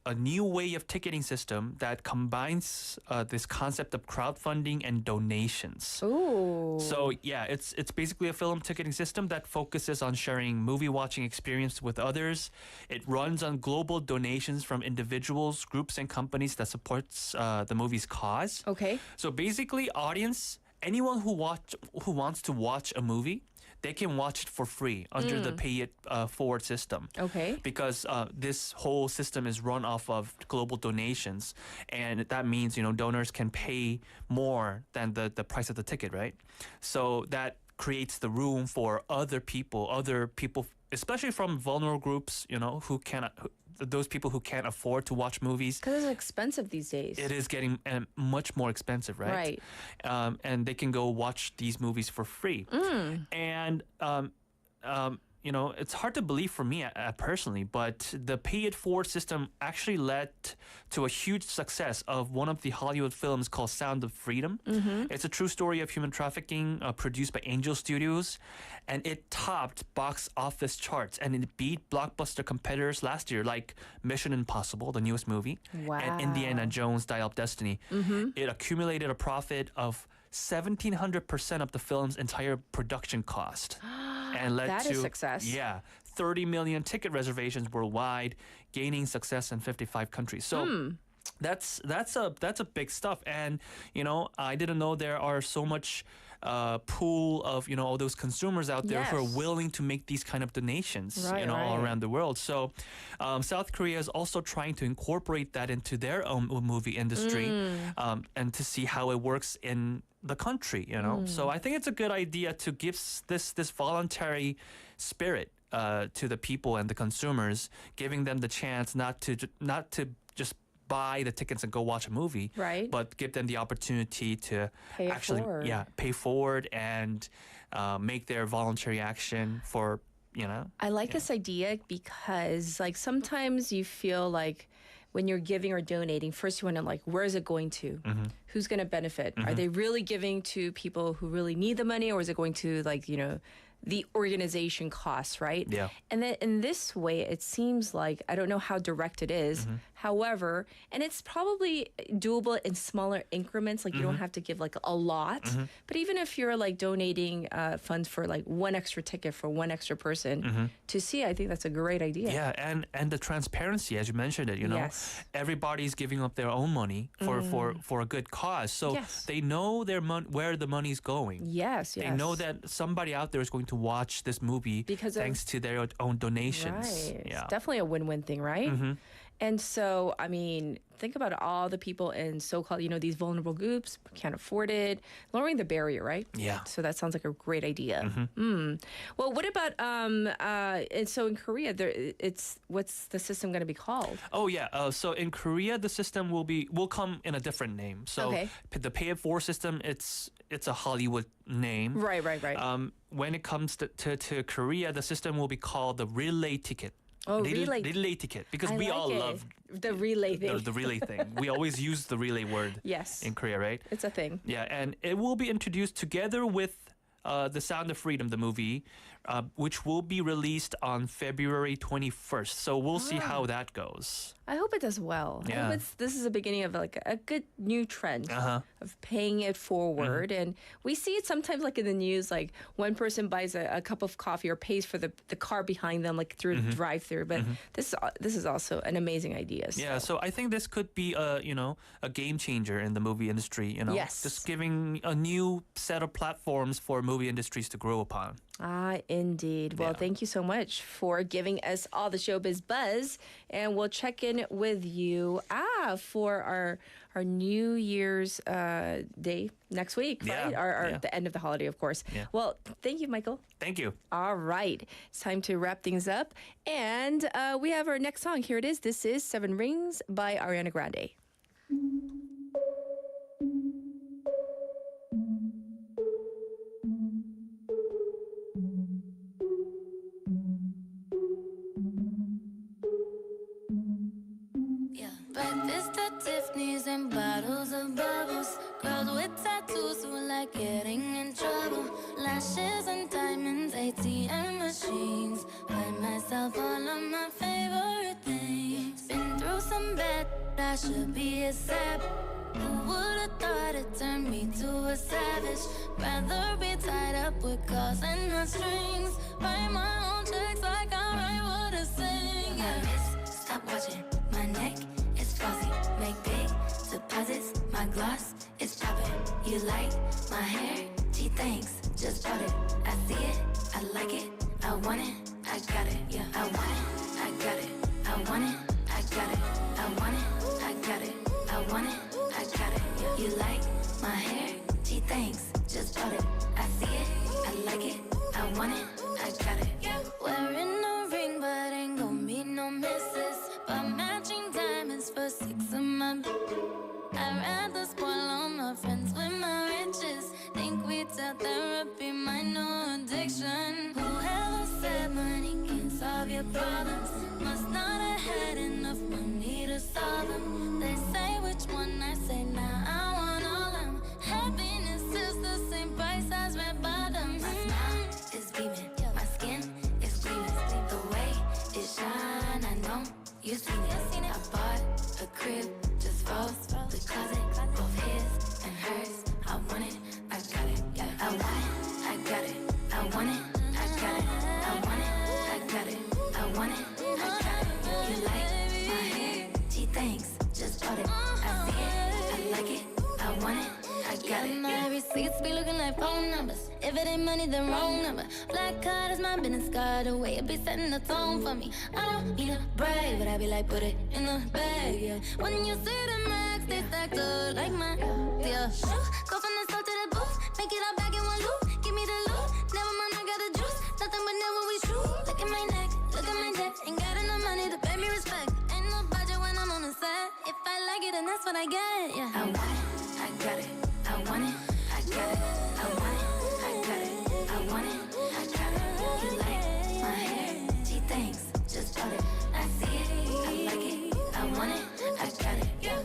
a new way of ticketing system that combines this concept of crowdfunding and donations. Ooh. So yeah, it's basically a film ticketing system that focuses on sharing movie watching experience with others. It runs on global donations from individuals, groups, and companies that supports the movie's cause. Okay. So basically, anyone who wants to watch a movie, they can watch it for free under the pay it forward system. Okay. Because this whole system is run off of global donations, and that means donors can pay more than the price of the ticket, right? So that creates the room for other people, especially from vulnerable groups, those people who can't afford to watch movies. Because it's expensive these days. It is getting much more expensive, right? Right. And they can go watch these movies for free. And it's hard to believe for me personally, but the pay it forward system actually led to a huge success of one of the Hollywood films called Sound of Freedom. It's a true story of human trafficking produced by Angel Studios, and it topped box office charts, and it beat blockbuster competitors last year like Mission Impossible, the newest movie, and Indiana Jones Dial of Destiny. It accumulated a profit of 1,700% of the film's entire production cost. And led that to is success. Yeah, 30 million ticket reservations worldwide, gaining success in 55 countries. So that's a big stuff. And I didn't know there are so much pool of all those consumers out there who are willing to make these kind of donations all around the world. So South Korea is also trying to incorporate that into their own movie industry and to see how it works in the country, So I think it's a good idea to give this voluntary spirit to the people and the consumers, giving them the chance not to just buy the tickets and go watch a movie, right? But give them the opportunity to pay forward and make their voluntary action for I like this idea because sometimes you feel like when you're giving or donating, first you want to where is it going to? Who's going to benefit? Are they really giving to people who really need the money, or is it going to the organization costs, right? Yeah. And then in this way, it seems like, I don't know how direct it is, however, and it's probably doable in smaller increments, you don't have to give a lot, but even if you're donating funds for one extra ticket for one extra person to see, I think that's a great idea. Yeah, and the transparency, as you mentioned it, Yes. everybody's giving up their own money for a good cause. So they know where the money's going. Yes. They know that somebody out there is going to watch this movie thanks to their own donations. Right. Yeah. It's definitely a win-win thing, right? And so, I mean, think about all the people in so-called, these vulnerable groups who can't afford it, lowering the barrier, right? Yeah. So that sounds like a great idea. Well, what about, and so in Korea, what's the system going to be called? Oh, yeah. So in Korea, the system will come in a different name. So the pay it forward system, it's a Hollywood name. Right. When it comes to Korea, the system will be called the relay ticket. Oh, relay. Relay ticket. Because I we like all it. love The relay thing. the relay thing. We always use the relay word Yes. in Korea, right? It's a thing. Yeah, and it will be introduced together with The Sound of Freedom, the movie, which will be released on February 21st. So we'll see how that goes. I hope it does well. I Yeah. hope this is the beginning of like a good new trend of paying it forward. And we see it sometimes like in the news, like one person buys a cup of coffee or pays for the car behind them like through the drive-through. But this is also an amazing idea. Yeah, so I think this could be a game changer in the movie industry, Yes. Just giving a new set of platforms for movie industries to grow upon. Indeed. Well, thank you so much for giving us all the showbiz buzz. And we'll check in with you for our New Year's Day next week, right? The end of the holiday, of course. Yeah. Well, thank you, Michael. Thank you. All right. It's time to wrap things up. And we have our next song. Here it is. This is Seven Rings by Ariana Grande. Breakfast at Tiffany's and bottles of bubbles. Girls with tattoos who like getting in trouble. Lashes and diamonds, ATM machines. Buy myself all of my favorite things. Been through some bad, I should be a sap. Who would've thought it turned me to a savage? Rather be tied up with calls and not strings. Write my own checks like I write what I sing. My wrist, stop watching. My neck is flossy. Make big deposits. My gloss is popping. You like my hair? Gee, thanks. Just bought it. I see it. I like it. I want it. I got it. Yeah, I want it. I got it. I want it. I got it. I want it. I got it. I want it. I got it. Yeah. You like my hair? Gee, thanks. Just bought it. I see it. I like it. I want it. I got it. Yeah. Wearing a ring, but ain't gon' be no misses. But matching diamonds for 6 of my. I'd rather spoil all my friends with my riches. Think we tell therapy my new addiction. Whoever said money can solve your problems must not have had enough money to solve them. They say which one I say now. I want all them. Happiness is the same price as red bottoms. My smile is beaming, my skin is gleaming. The way it shine, I know you seen it. I bought a crib just for the closet, both his and hers. I want it, I got it. I want it, I got it. I want it, I got it. I want it, I got it. I want it, I got it. You like my hair? Gee, thanks. Just bought it. I see it, I like it. I want it, I got it. My receipts be looking like phone numbers. If it ain't money, then wrong number. Black card is my business card. The way it be setting the tone for me. I don't need a brag, but I be like, put it in the bag, yeah. When you see the max, they stacked up like my, yeah. Go from the store to the booth, make it all back in one loop. Give me the loot, never mind, I got the juice. Nothing but never we shoot. Look at my neck, look at my jet. Ain't got enough money to pay me respect. Ain't no budget when I'm on the set. If I like it, then that's what I get, yeah. I want it, I got it. I want it, I got it. I want it, I got it. I want it, I got it. You like my hair? Gee, thanks. Just bought it. I see it, I like it. I want it, I got it. Yeah.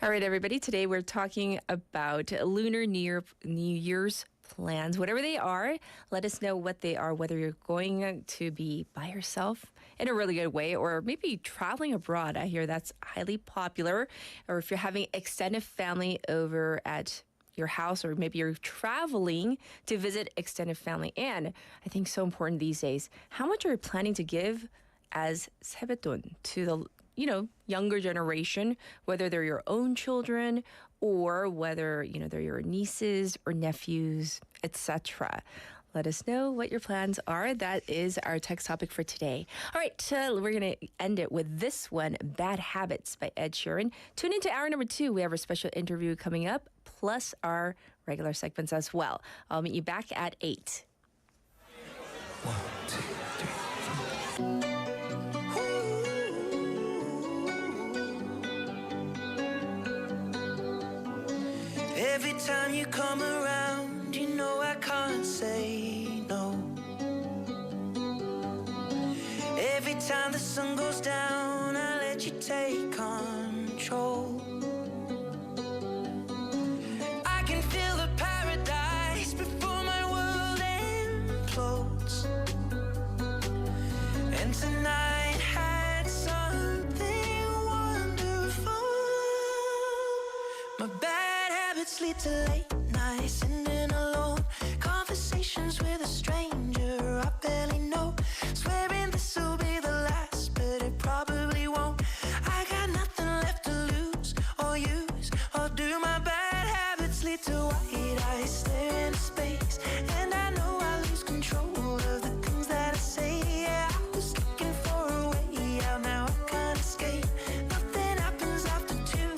All right, everybody. Today we're talking about Lunar New Year's plans, whatever they are. Let us know what they are, whether you're going to be by yourself in a really good way or maybe traveling abroad. I hear that's highly popular. Or if you're having extended family over at your house, or maybe you're traveling to visit extended family. And I think so important these days, how much are you planning to give as sebeton to the younger generation, whether they're your own children or whether, they're your nieces or nephews, etc. Let us know what your plans are. That is our text topic for today. All right, we're going to end it with this one, Bad Habits by Ed Sheeran. Tune into hour number 2. We have a special interview coming up, plus our regular segments as well. I'll meet you back at 8. 1, 2, 3, 4. 1, Every time you come around, you know I can't say no. Every time the sun goes down, I let you take control. I can feel the paradise before my world implodes. And tonight had something wonderful. My bad habits lead to late nights, sitting alone, conversations with a stranger I barely know, swearing this will be the last, but it probably won't. I got nothing left to lose or use or do. My bad habits lead to white eyes staring into space, and I know I lose control of the things that I say. Yeah, I was looking for a way out, now I can't escape. Nothing happens after two.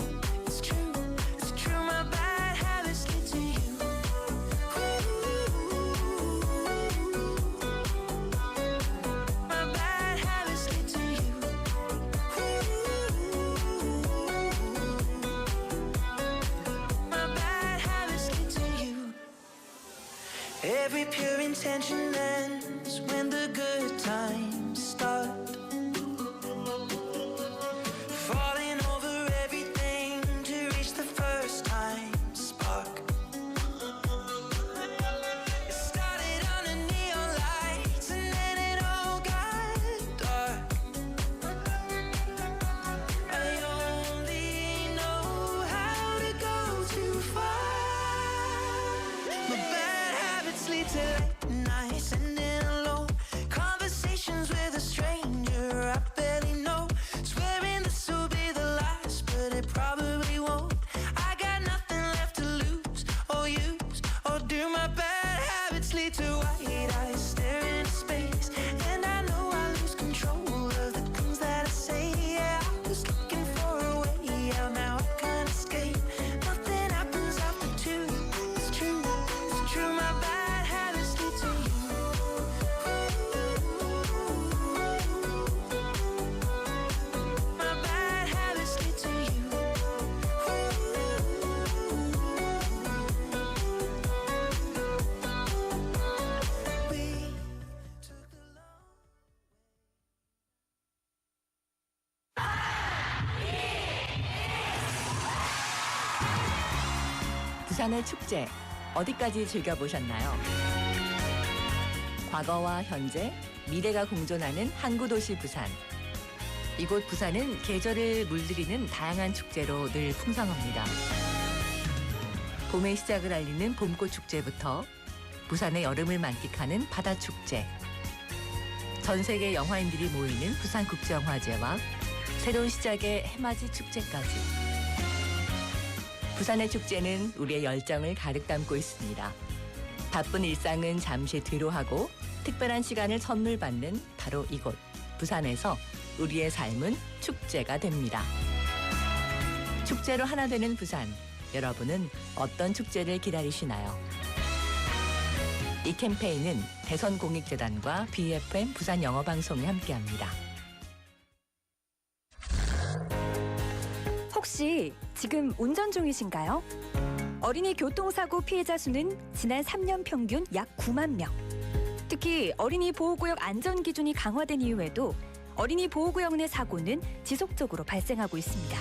It's true, it's true. My bad habits lead to you. My bad habits lead to you. My bad habits lead to you. Every pure intention ends when the good times start. Falling over everything to reach the first time spark. It started under neon lights and then it all got dark. I only know how to go too far. My bad habits lead to late nights, sitting alone, conversations with a stranger I barely know, swearing this will be the last, but it probably won't. I got nothing left to lose or use or do. My bad habits lead to white eyes staring into space, and I know I lose control of the things that I say. Yeah, I was looking for a way out, now I can't escape. Nothing happens after two. It's true, it's true. My bad habits lead to you. My bad habits lead to you. We took a long 부산의 축제 어디까지 즐겨보셨나요? 과거와 현재, 미래가 공존하는 항구도시 부산. 이곳 부산은 계절을 물들이는 다양한 축제로 늘 풍성합니다. 봄의 시작을 알리는 봄꽃 축제부터 부산의 여름을 만끽하는 바다축제, 전 세계 영화인들이 모이는 부산국제영화제와 새로운 시작의 해맞이 축제까지. 부산의 축제는 우리의 열정을 가득 담고 있습니다. 바쁜 일상은 잠시 뒤로 하고 특별한 시간을 선물 받는 바로 이곳 부산에서 우리의 삶은 축제가 됩니다. 축제로 하나 되는 부산, 여러분은 어떤 축제를 기다리시나요? 이 캠페인은 대선공익재단과 befm 부산영어방송이 함께합니다. 혹시 지금 운전 중이신가요? 어린이 교통사고 피해자 수는 지난 3년 평균 약 9만 명. 특히 어린이 보호구역 안전기준이 강화된 이후에도 어린이 보호구역 내 사고는 지속적으로 발생하고 있습니다.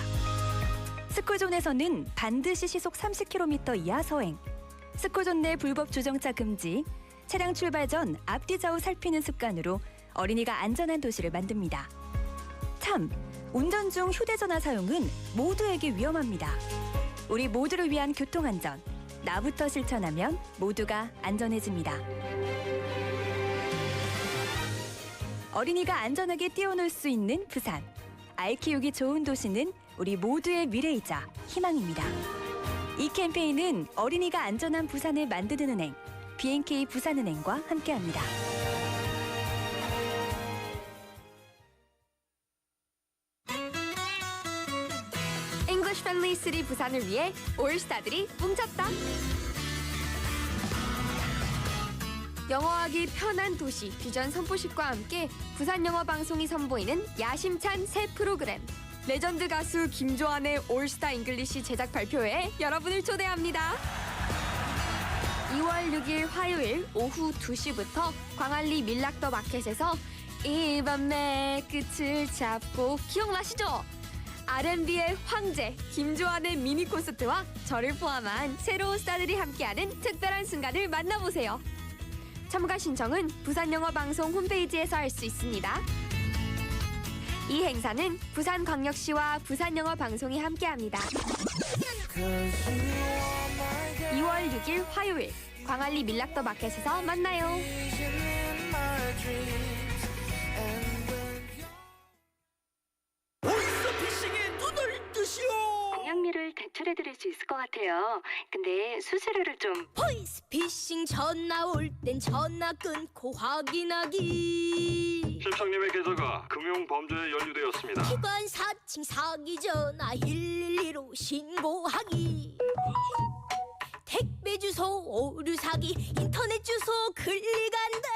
스쿨존에서는 반드시 시속 30km 이하 서행, 스쿨존 내 불법 주정차 금지, 차량 출발 전 앞뒤 좌우 살피는 습관으로 어린이가 안전한 도시를 만듭니다. 참, 운전 중 휴대전화 사용은 모두에게 위험합니다. 우리 모두를 위한 교통안전, 나부터 실천하면 모두가 안전해집니다. 어린이가 안전하게 뛰어놀 수 있는 부산. 아이 키우기 좋은 도시는 우리 모두의 미래이자 희망입니다. 이 캠페인은 어린이가 안전한 부산을 만드는 은행, B&K 부산은행과 함께합니다. English Friendly City 부산을 위해 올스타들이 뭉쳤다. 영어하기 편한 도시 비전 선포식과 함께 부산영어방송이 선보이는 야심찬 새 프로그램 레전드 가수 김조한의 올스타 잉글리시 제작 발표회에 여러분을 초대합니다. 2월 6일 화요일 오후 2시부터 광안리 밀락더 마켓에서 이 밤의 끝을 잡고 기억나시죠? R&B의 황제 김조한의 미니 콘서트와 저를 포함한 새로운 스타들이 함께하는 특별한 순간을 만나보세요. 참가 신청은 부산영어방송 홈페이지에서 할 수 있습니다. 이 행사는 부산광역시와 부산영어방송이 함께합니다. 2월 6일 화요일 광안리 밀락더 마켓에서 만나요. 보이스피싱에 눈을 뜨시오. 공약미를 대출해드릴 수 있을 것 같아요. 근데 수수료를 좀. 보이스피싱 전화 올 땐 전화 끊고 확인하기. 실장님의 계좌가 금융범죄에 연루되었습니다. 기관 사칭 사기 전화 112로 신고하기. 택배 주소 오류 사기 인터넷 주소 클릭한대.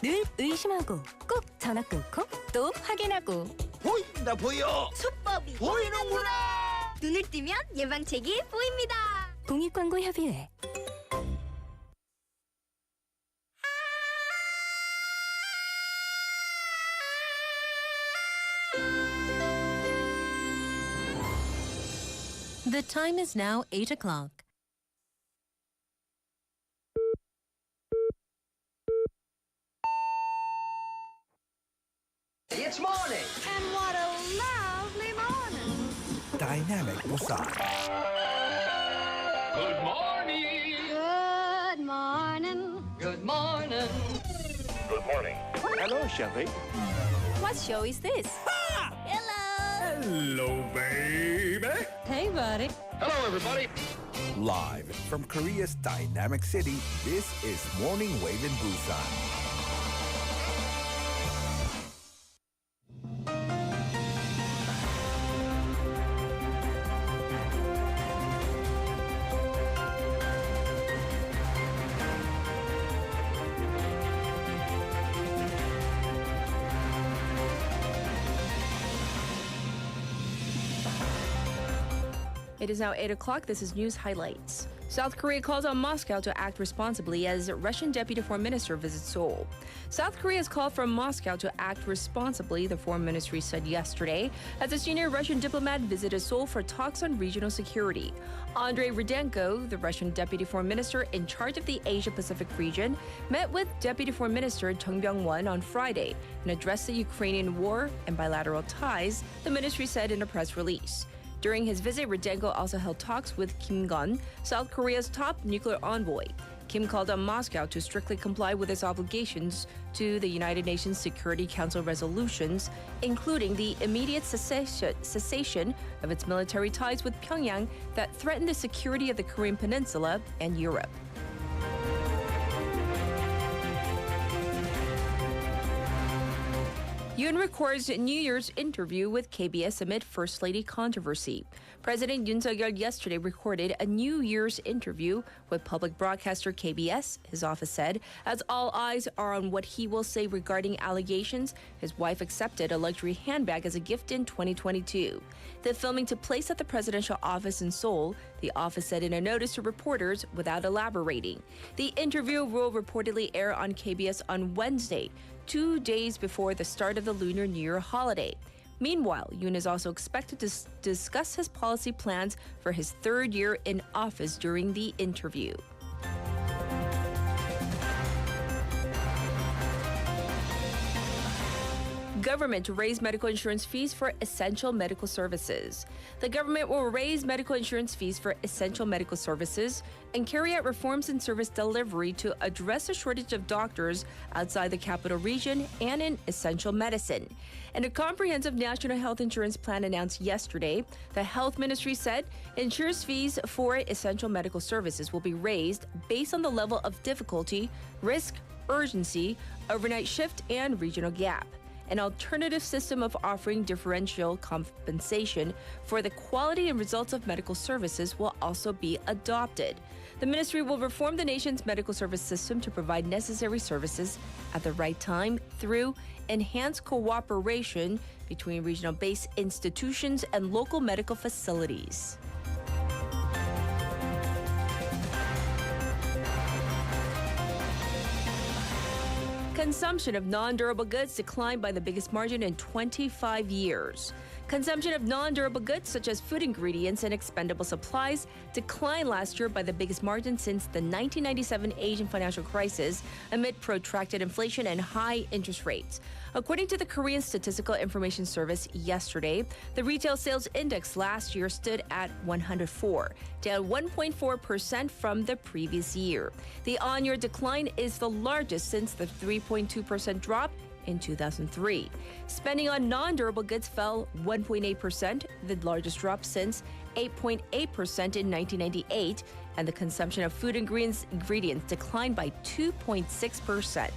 늘 의심하고 꼭 전화 끊고 또 확인하고. 보인다 보여. 수법이 보이는구나. 눈을 뜨면 예방책이 보입니다. 공익광고협의회. The time is now 8 o'clock. It's morning. And what a lovely morning. Dynamic Busan. Good morning. Good morning. Good morning. Good morning. Hello, Chevy. What show is this? Hello. Hello, baby. Hey, buddy. Hello, everybody. Live from Korea's dynamic city, this is Morning Wave in Busan. It is now 8 o'clock. This is news highlights. South Korea calls on Moscow to act responsibly as Russian Deputy Foreign Minister visits Seoul. South Korea has called for Moscow to act responsibly, the Foreign Ministry said yesterday, as a senior Russian diplomat visited Seoul for talks on regional security. Andrei Rudenko, the Russian Deputy Foreign Minister in charge of the Asia-Pacific region, met with Deputy Foreign Minister Chung Byung-won on Friday and addressed the Ukrainian war and bilateral ties, the ministry said in a press release. During his visit, Rudenko also held talks with Kim Gun, South Korea's top nuclear envoy. Kim called on Moscow to strictly comply with its obligations to the United Nations Security Council resolutions, including the immediate cessation of its military ties with Pyongyang that threaten the security of the Korean Peninsula and Europe. Yoon records New Year's interview with KBS amid First Lady controversy. President Yoon Suk-yeol yesterday recorded a New Year's interview with public broadcaster KBS, his office said, as all eyes are on what he will say regarding allegations his wife accepted a luxury handbag as a gift in 2022. The filming took place at the presidential office in Seoul, the office said in a notice to reporters without elaborating. The interview will reportedly air on KBS on Wednesday, 2 days before the start of the Lunar New Year holiday. Meanwhile, Yoon is also expected to discuss his policy plans for his third year in office during the interview. Government to raise medical insurance fees for essential medical services. The government will raise medical insurance fees for essential medical services and carry out reforms in service delivery to address a shortage of doctors outside the capital region and in essential medicine. In a comprehensive national health insurance plan announced yesterday, the health ministry said insurance fees for essential medical services will be raised based on the level of difficulty, risk, urgency, overnight shift, and regional gap. an alternative system of offering differential compensation for the quality and results of medical services will also be adopted. The ministry will reform the nation's medical service system to provide necessary services at the right time through enhanced cooperation between regional-based institutions and local medical facilities. Consumption of non-durable goods declined by the biggest margin in 25 years. Consumption of non-durable goods such as food ingredients and expendable supplies declined last year by the biggest margin since the 1997 Asian financial crisis amid protracted inflation and high interest rates. According to the Korean Statistical Information Service yesterday, the retail sales index last year stood at 104, down 1.4% from the previous year. The on-year decline is the largest since the 3.2% drop in 2003. Spending on non-durable goods fell 1.8%, the largest drop since 8.8% in 1998, and the consumption of food ingredients declined by 2.6%.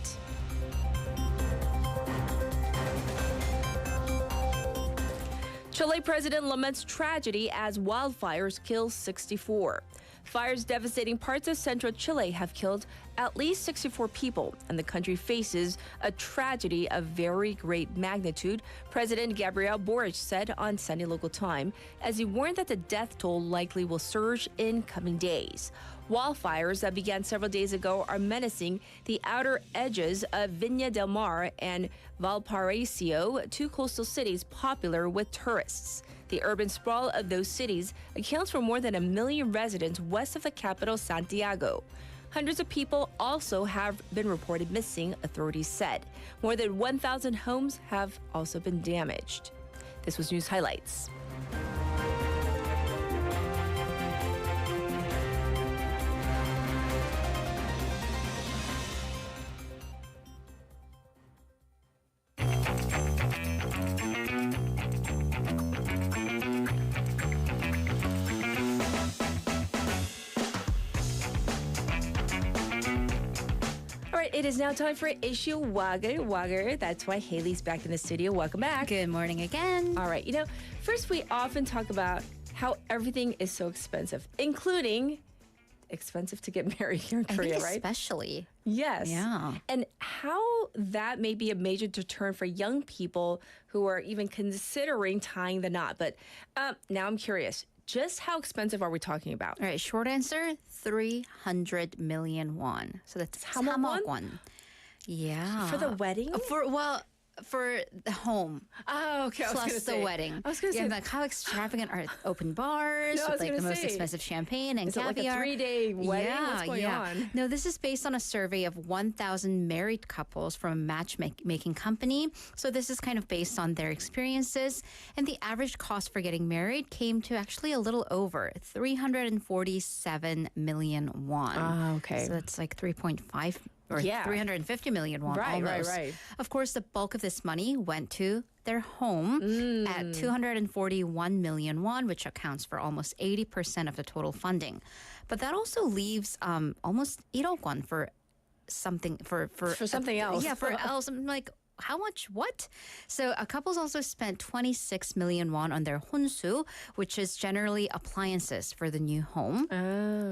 Chile president laments tragedy as wildfires kill 64. Fires devastating parts of central Chile have killed at least 64 people, and the country faces a tragedy of very great magnitude, President Gabriel Boric said on Sunday local time, as he warned that the death toll likely will surge in coming days. Wildfires that began several days ago are menacing the outer edges of Viña del Mar and Valparaiso, two coastal cities popular with tourists. The urban sprawl of those cities accounts for more than 1 million residents west of the capital, Santiago. Hundreds of people also have been reported missing, authorities said. More than 1,000 homes have also been damaged. This was News Highlights. It is now time for Issue Wager. That's why Haley's back in the studio. Welcome back. Good morning again. All right. First we often talk about how everything is so expensive, including expensive to get married here in Korea, right? Especially. Yes. Yeah. And how that may be a major deterrent for young people who are even considering tying the knot. But now I'm curious. Just how expensive are we talking about? All right, short answer, 300 million won. So that's how much won? Yeah. For the wedding? For the home. Oh, okay. Plus the wedding. I was going to say, like, how extravagant are open bars with like the most expensive champagne and caviar? Is it like a 3-day wedding? Yeah, what's going on? No, this is based on a survey of 1,000 married couples from a matchmaking company. So this is kind of based on their experiences. And the average cost for getting married came to actually a little over 347 million won. Oh, okay. So that's like 3.5 or 350 million won almost. Right. Of course, the bulk of this money went to their home at 241 million won, which accounts for almost 80% of the total funding. But that also leaves almost 1억 won for something for something else. Yeah, for else. I'm like, how much? What? So couples also spent 26 million won on their 혼수, which is generally appliances for the new home,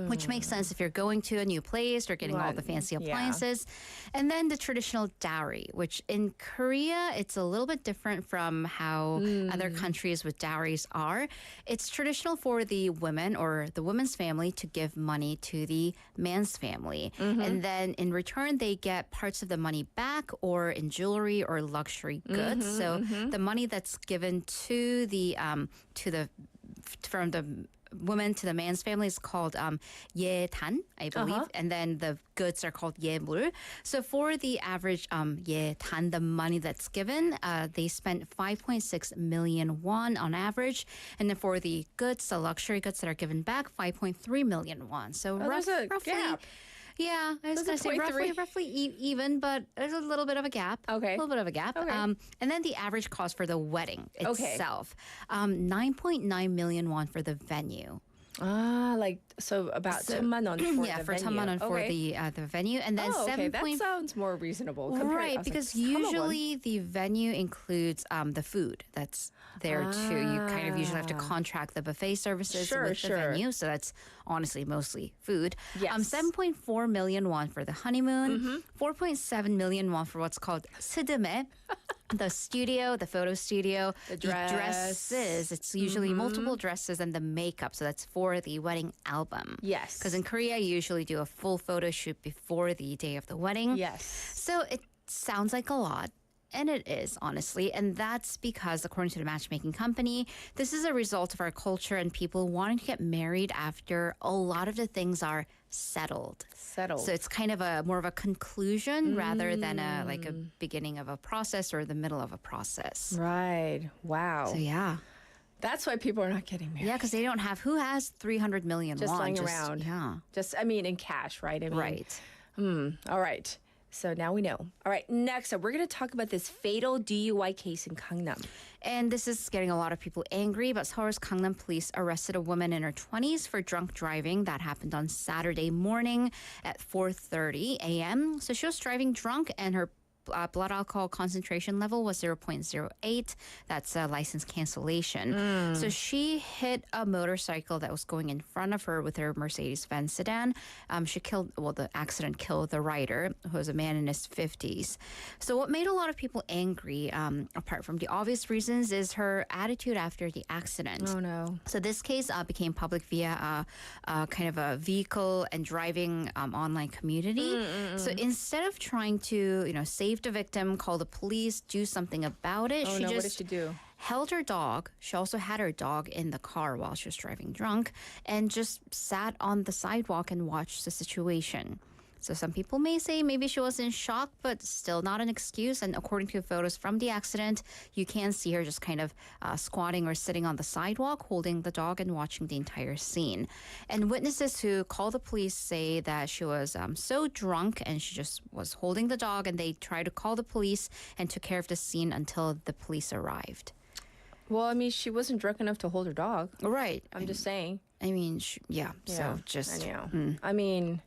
which makes sense if you're going to a new place or getting all the fancy appliances. And then the traditional dowry, which in Korea, it's a little bit different from how other countries with dowries are. It's traditional for the women or the woman's family to give money to the man's family. And then in return, they get parts of the money back or in jewelry or luxury goods. So the money that's given to the from the woman to the man's family is called 예단, I believe, and then the goods are called 예물. So for the average 예단, the money that's given, they spent 5.6 million won on average, and then for the goods, the luxury goods that are given back, 5.3 million won. So roughly. Gap. Yeah, I was going to say roughly even, but there's a little bit of a gap. Okay. A little bit of a gap. Okay. And then the average cost for the wedding itself, 9.9 million won for the venue. Like so about 10만 원 for yeah, the for venue. 10만 won for Okay. the venue, and then okay, 7. that sounds more reasonable. Compared, I Right, was because like, 3만 원. usually the venue includes the food that's there too. You kind of usually have to contract the buffet services Sure, with the sure. venue, so that's honestly mostly food. Yes. 7.4 million won for the honeymoon, 4.7 million won for what's called 스드메, the studio, the photo studio, The dress. dresses. It's usually multiple dresses and the makeup, so that's for the wedding album. Yes. Because in Korea, you usually do a full photo shoot before the day of the wedding. Yes. So it sounds like a lot. And it is, honestly. And that's because, according to the matchmaking company, this is a result of our culture and people wanting to get married after a lot of the things are settled. Settled. So it's kind of a more of a conclusion rather than a beginning of a process or the middle of a process. Right. Wow. So yeah. That's why people are not getting married. Yeah, because they don't have, who has 300 million Just won? lying around. Yeah. Just, I mean, in cash, right? I mean, Right. All right. So now we know. All right. Next up, we're going to talk about this fatal DUI case in Gangnam. And this is getting a lot of people angry, but Seoul's Gangnam police arrested a woman in her 20s for drunk driving. That happened on Saturday morning at 4:30 a.m. So she was driving drunk and her blood alcohol concentration level was 0.08. That's a license cancellation. So she hit a motorcycle that was going in front of her with her Mercedes-Benz sedan. The accident killed the rider, who was a man in his 50s. So what made a lot of people angry, apart from the obvious reasons, is her attitude after the accident. Oh, no. So this case became public via kind of a vehicle and driving online community. So instead of trying to, save the victim, call the police, do something about it, Oh, she no. What did just she do? held her dog. She also had her dog in the car while she was driving drunk and just sat on the sidewalk and watched the situation. So some people may say maybe she was in shock, but still not an excuse. And according to photos from the accident, you can see her just kind of squatting or sitting on the sidewalk, holding the dog and watching the entire scene. And witnesses who call the police say that she was so drunk and she just was holding the dog, and they tried to call the police and took care of the scene until the police arrived. Well, I mean, she wasn't drunk enough to hold her dog. Right. I'm just saying. I mean, so just... I know. I mean...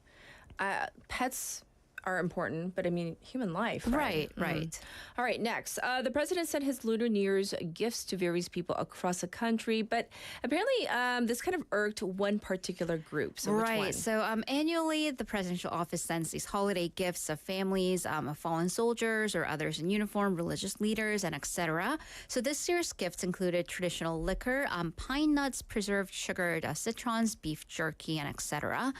pets are important, but I mean, human life. Right, right. All right, next. The president sent his Lunar New Year's gifts to various people across the country, but apparently this kind of irked one particular group. So which one? So annually, the presidential office sends these holiday gifts of families of fallen soldiers or others in uniform, religious leaders, and etc. So this year's gifts included traditional liquor, pine nuts, preserved sugared citrons, beef jerky, and etc.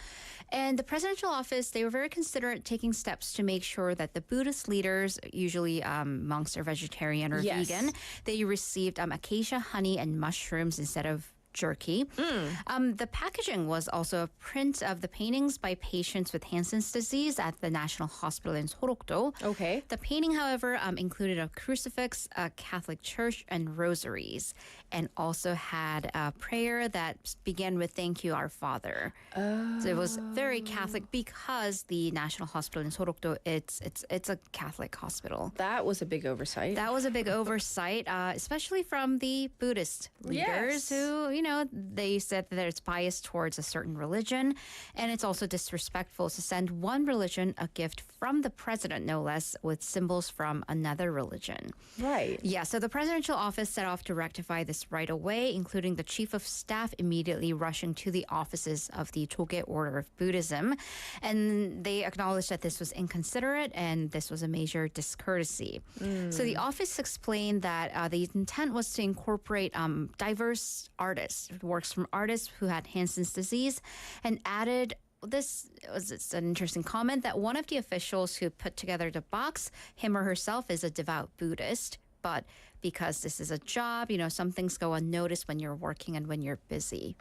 And the presidential office, they were very considerate, taking steps to make sure that the Buddhist leaders, usually monks or vegetarian or vegan, they received acacia honey and mushrooms instead of jerky. The packaging was also a print of the paintings by patients with Hansen's disease at the National Hospital in Sorokdo. Okay. The painting, however, included a crucifix, a Catholic church, and rosaries, and also had a prayer that began with "Thank you, our Father." So it was very Catholic because the National Hospital in Sorokdo, it's a Catholic hospital. That was a big oversight. That was a big oversight, especially from the Buddhist leaders who, they said that it's biased towards a certain religion, and it's also disrespectful to send one religion a gift from the president, no less, with symbols from another religion. Right. Yeah, so the presidential office set off to rectify this right away, including the chief of staff immediately rushing to the offices of the Choge Order of Buddhism. And they acknowledged that this was inconsiderate and this was a major discourtesy. So the office explained that the intent was to incorporate diverse artists, works from artists who had Hansen's disease, and added it's an interesting comment that one of the officials who put together the box, him or herself, is a devout Buddhist. But because this is a job, some things go unnoticed when you're working and when you're busy.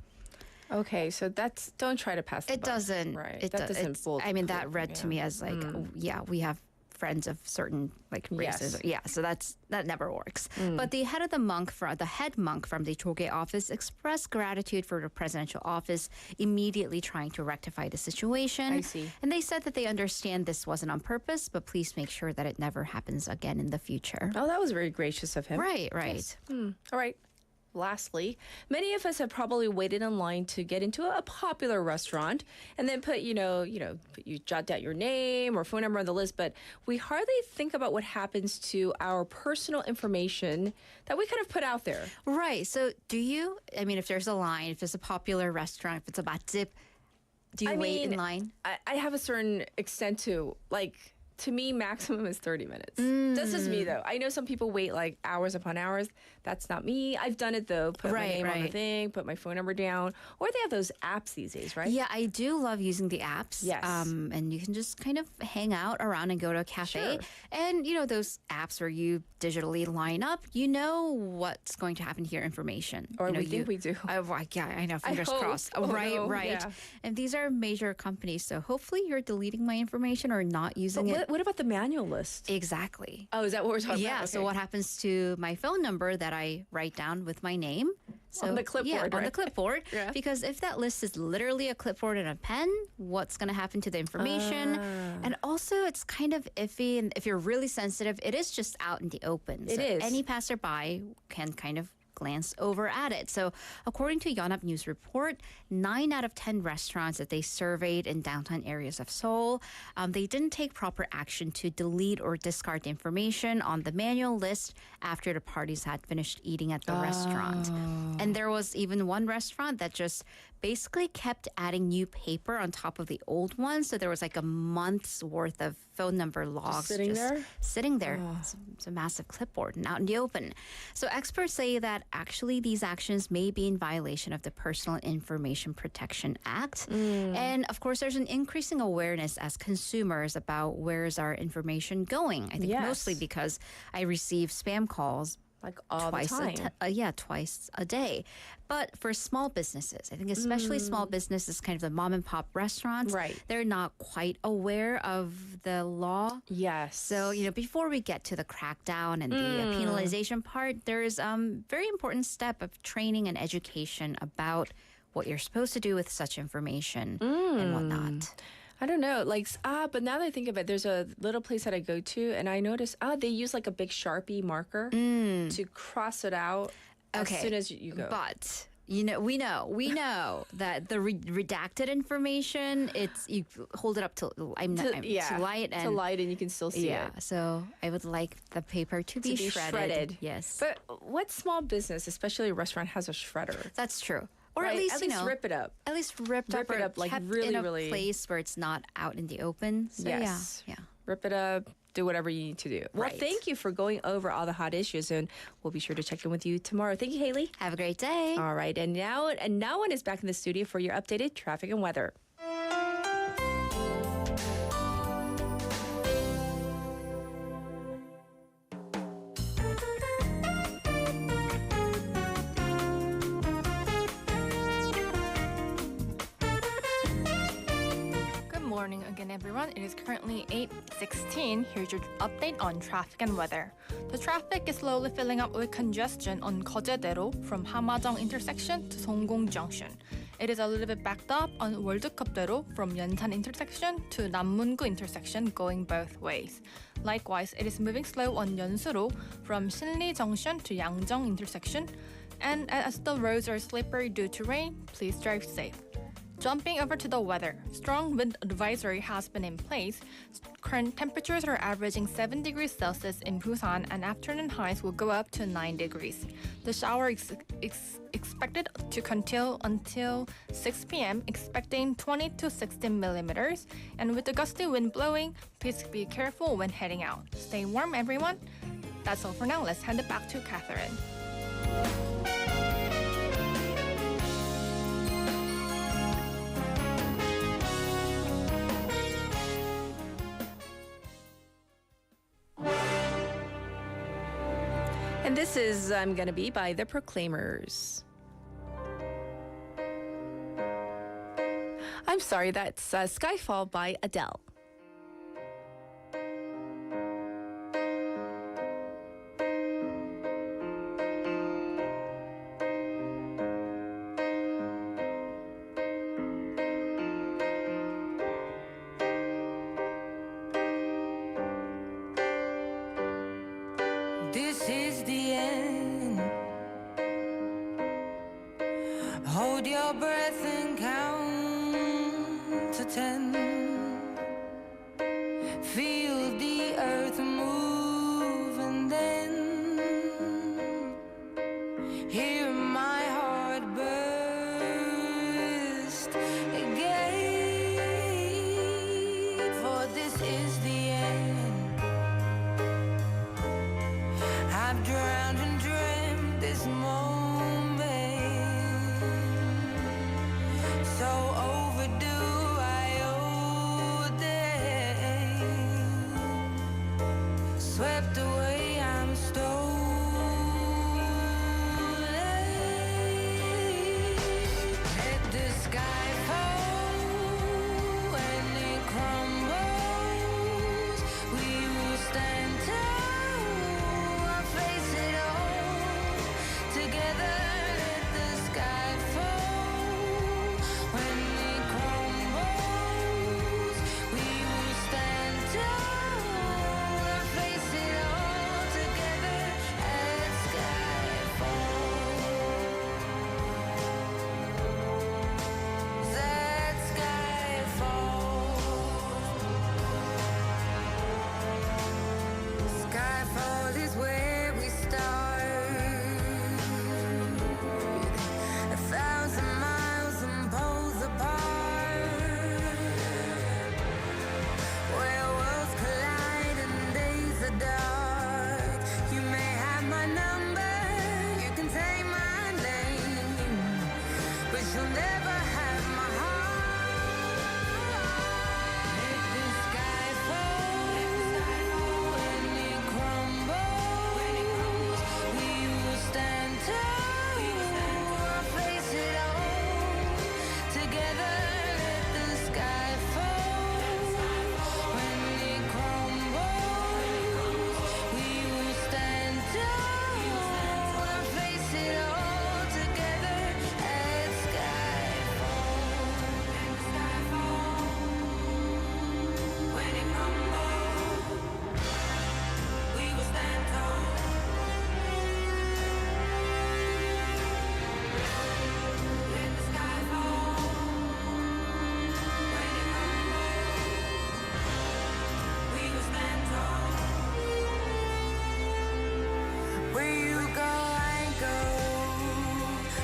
Okay, so don't try to pass the buck. Doesn't. Right. That doesn't. That read to me as like, we have friends of certain races. So that never works. But the head monk from the Choge office expressed gratitude for the presidential office immediately trying to rectify the situation. I see. And they said that they understand this wasn't on purpose, but please make sure that it never happens again in the future. Oh, that was very gracious of him. Right. Yes. All right. lastly, many of us have probably waited in line to get into a popular restaurant and then put, you jot down your name or phone number on the list, but we hardly think about what happens to our personal information that we kind of put out there. Right. So if there's a line, if there's a popular restaurant, if it's a 맛집, do you wait in line? I have a certain extent to, to me, maximum is 30 minutes. That's just me, though. I know some people wait hours upon hours. That's not me. I've done it, though. Put my name on the thing, put my phone number down. Or they have those apps these days, right? Yeah, I do love using the apps. Yes. And you can just kind of hang out around and go to a cafe. Sure. And, those apps where you digitally line up, you know what's going to happen to your information. Or we think we do. Yeah, I know. Fingers crossed. Oh, right. no. Yeah. And these are major companies, so hopefully you're deleting my information or not using it. What about the manual list? Exactly. Oh, is that what we're talking about? Yeah, so what happens to my phone number that I write down with my name? So, on the clipboard, on the clipboard. Yeah. Because if that list is literally a clipboard and a pen, what's going to happen to the information? And also, it's kind of iffy. And if you're really sensitive, it is just out in the open. It is. Any passerby can kind of glance over at it. So according to Yonhap News report, 9 out of 10 restaurants that they surveyed in downtown areas of Seoul, they didn't take proper action to delete or discard the information on the manual list after the parties had finished eating at the restaurant. And there was even one restaurant that just basically kept adding new paper on top of the old one. So there was a month's worth of phone number logs sitting there. It's a massive clipboard and out in the open. So experts say that actually these actions may be in violation of the Personal Information Protection Act. And of course, there's an increasing awareness as consumers about where's our information going. I think mostly because I receive spam calls all the time. Twice a day. But for small businesses, I think especially small businesses, kind of the mom and pop restaurants, they're not quite aware of the law. Yes. So, before we get to the crackdown and the penalization part, there's very important step of training and education about what you're supposed to do with such information and whatnot. I don't know, but now that I think of it, there's a little place that I go to, and I notice, they use a big Sharpie marker to cross it out as soon as you go. But we know that the redacted information, you hold it up to light, and you can still see it. Yeah, so I would like the paper to be shredded. Yes. But what small business, especially a restaurant, has a shredder? That's true. Or at least rip it up. At least ripped up it up, kept really, in a really place where it's not out in the open. So yes. Yeah. Rip it up. Do whatever you need to do. Well, thank you for going over all the hot issues, and we'll be sure to check in with you tomorrow. Thank you, Haley. Have a great day. All right, and now one is back in the studio for your updated traffic and weather. Good morning again, everyone. It is currently 8:16. Here's your update on traffic and weather. The traffic is slowly filling up with congestion on Geoje-daero from Hamajong intersection to Songgong Junction. It is a little bit backed up on Worldcup-daero from Yeonsan intersection to Nammungu intersection going both ways. Likewise, it is moving slow on Yeonsuro from Shinli Junction to Yangjong intersection. And as the roads are slippery due to rain, please drive safe. Jumping over to the weather, strong wind advisory has been in place. Current temperatures are averaging 7 degrees Celsius in Busan, and afternoon highs will go up to 9 degrees. The shower is expected to continue until 6 p.m., expecting 20 to 60 millimeters. And with the gusty wind blowing, please be careful when heading out. Stay warm, everyone. That's all for now. Let's hand it back to Catherine. And this is I'm Gonna Be by The Proclaimers. I'm sorry, that's Skyfall by Adele. This is the end. Feel the earth move and then hear my heart burst again. For this is the end. I've drowned and dreamt this moment, so overdue I owe them. Swept away, I'm stolen. Let the sky fall when it crumbles. We will stand tall, face it all together. Let the sky fall when it crumbles. We will stand tall, face it all together. Let sky fall. That sky fall. Skyfall is where we start. 1,000 miles and poles apart, where worlds collide and days are dark. You may have my number, you can take my name, but you'll never have my heart. Let the sky fall when it crumbles. We will stand tall, face it all together. Let the sky fall when it crumbles. We will stand tall, face it all together. Let sky fall. When it crumbles, we will stand tall. Let the sky fall. When it crumbles, we will stand tall. Where you go, I go.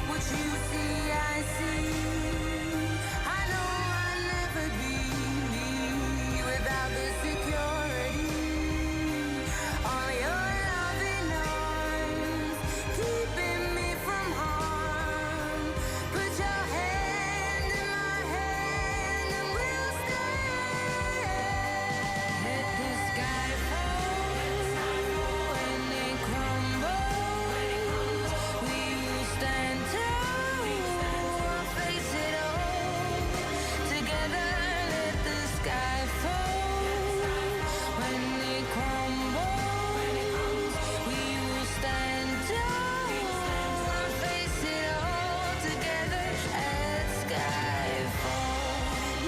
What you see, I see. I know I'll never be without the security. All your loving arms keeping me from harm. Put your hand in my hand and we'll stand. Let the sky fall when it crumbles. We will stand tall, face it all together. Let the sky fall when it crumbles. We will stand tall, face it all together. Let sky fall.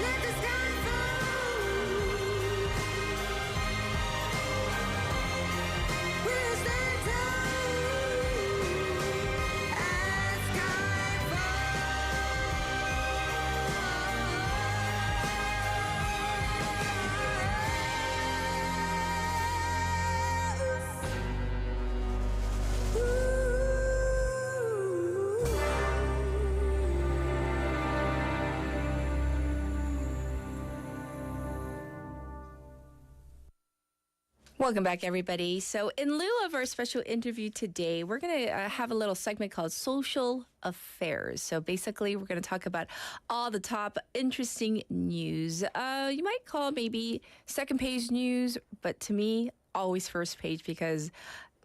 Let the sky fall. We'll stand tall as sky Welcome back, everybody. So, in lieu of our special interview today, we're going to have a little segment called Social Affairs. So, basically, we're going to talk about all the top interesting news. You might call maybe second page news, but to me, always first page because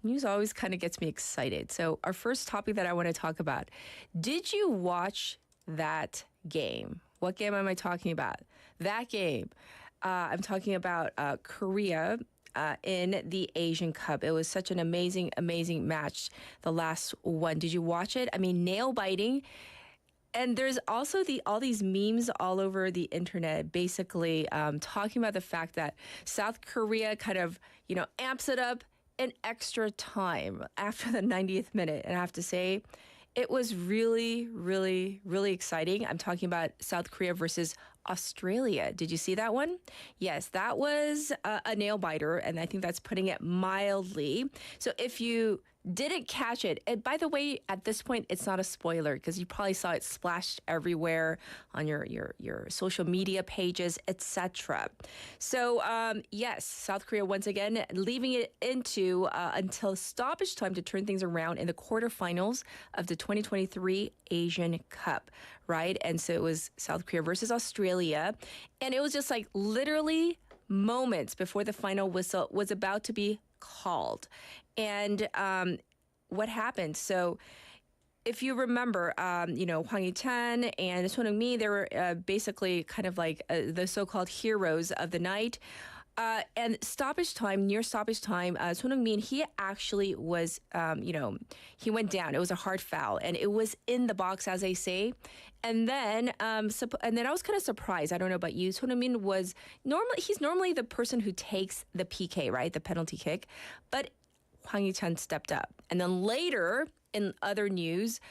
news always kind of gets me excited. So, our first topic that I want to talk about, did you watch that game? What game am I talking about? That game. I'm talking about Korea in the Asian Cup. It was such an amazing, amazing match, the last one. Did you watch it? I mean, nail-biting. And there's also all these memes all over the internet, basically talking about the fact that South Korea kind of, amps it up in extra time after the 90th minute. And I have to say, it was really, really, really exciting. I'm talking about South Korea versus Australia. Did you see that one? Yes, that was a nail biter, and I think that's putting it mildly. So if you didn't catch it, and by the way, at this point, it's not a spoiler because you probably saw it splashed everywhere on your social media pages, etc. So yes, South Korea once again leaving it into until stoppage time to turn things around in the quarterfinals of the 2023 Asian Cup, right? And so it was South Korea versus Australia, and it was just like literally moments before the final whistle was about to be called. And what happened? So if you remember, Hwang Hee-chan and Son Heung-mi, they were basically kind of like the so-called heroes of the night. And near stoppage time, Son Heung-min, he actually was, he went down. It was a hard foul, and it was in the box, as they say. And then I was kind of surprised. I don't know about you. Son Heung-min he's normally the person who takes the PK, right, the penalty kick, but Hwang Hee-chan stepped up. And then later, in other news,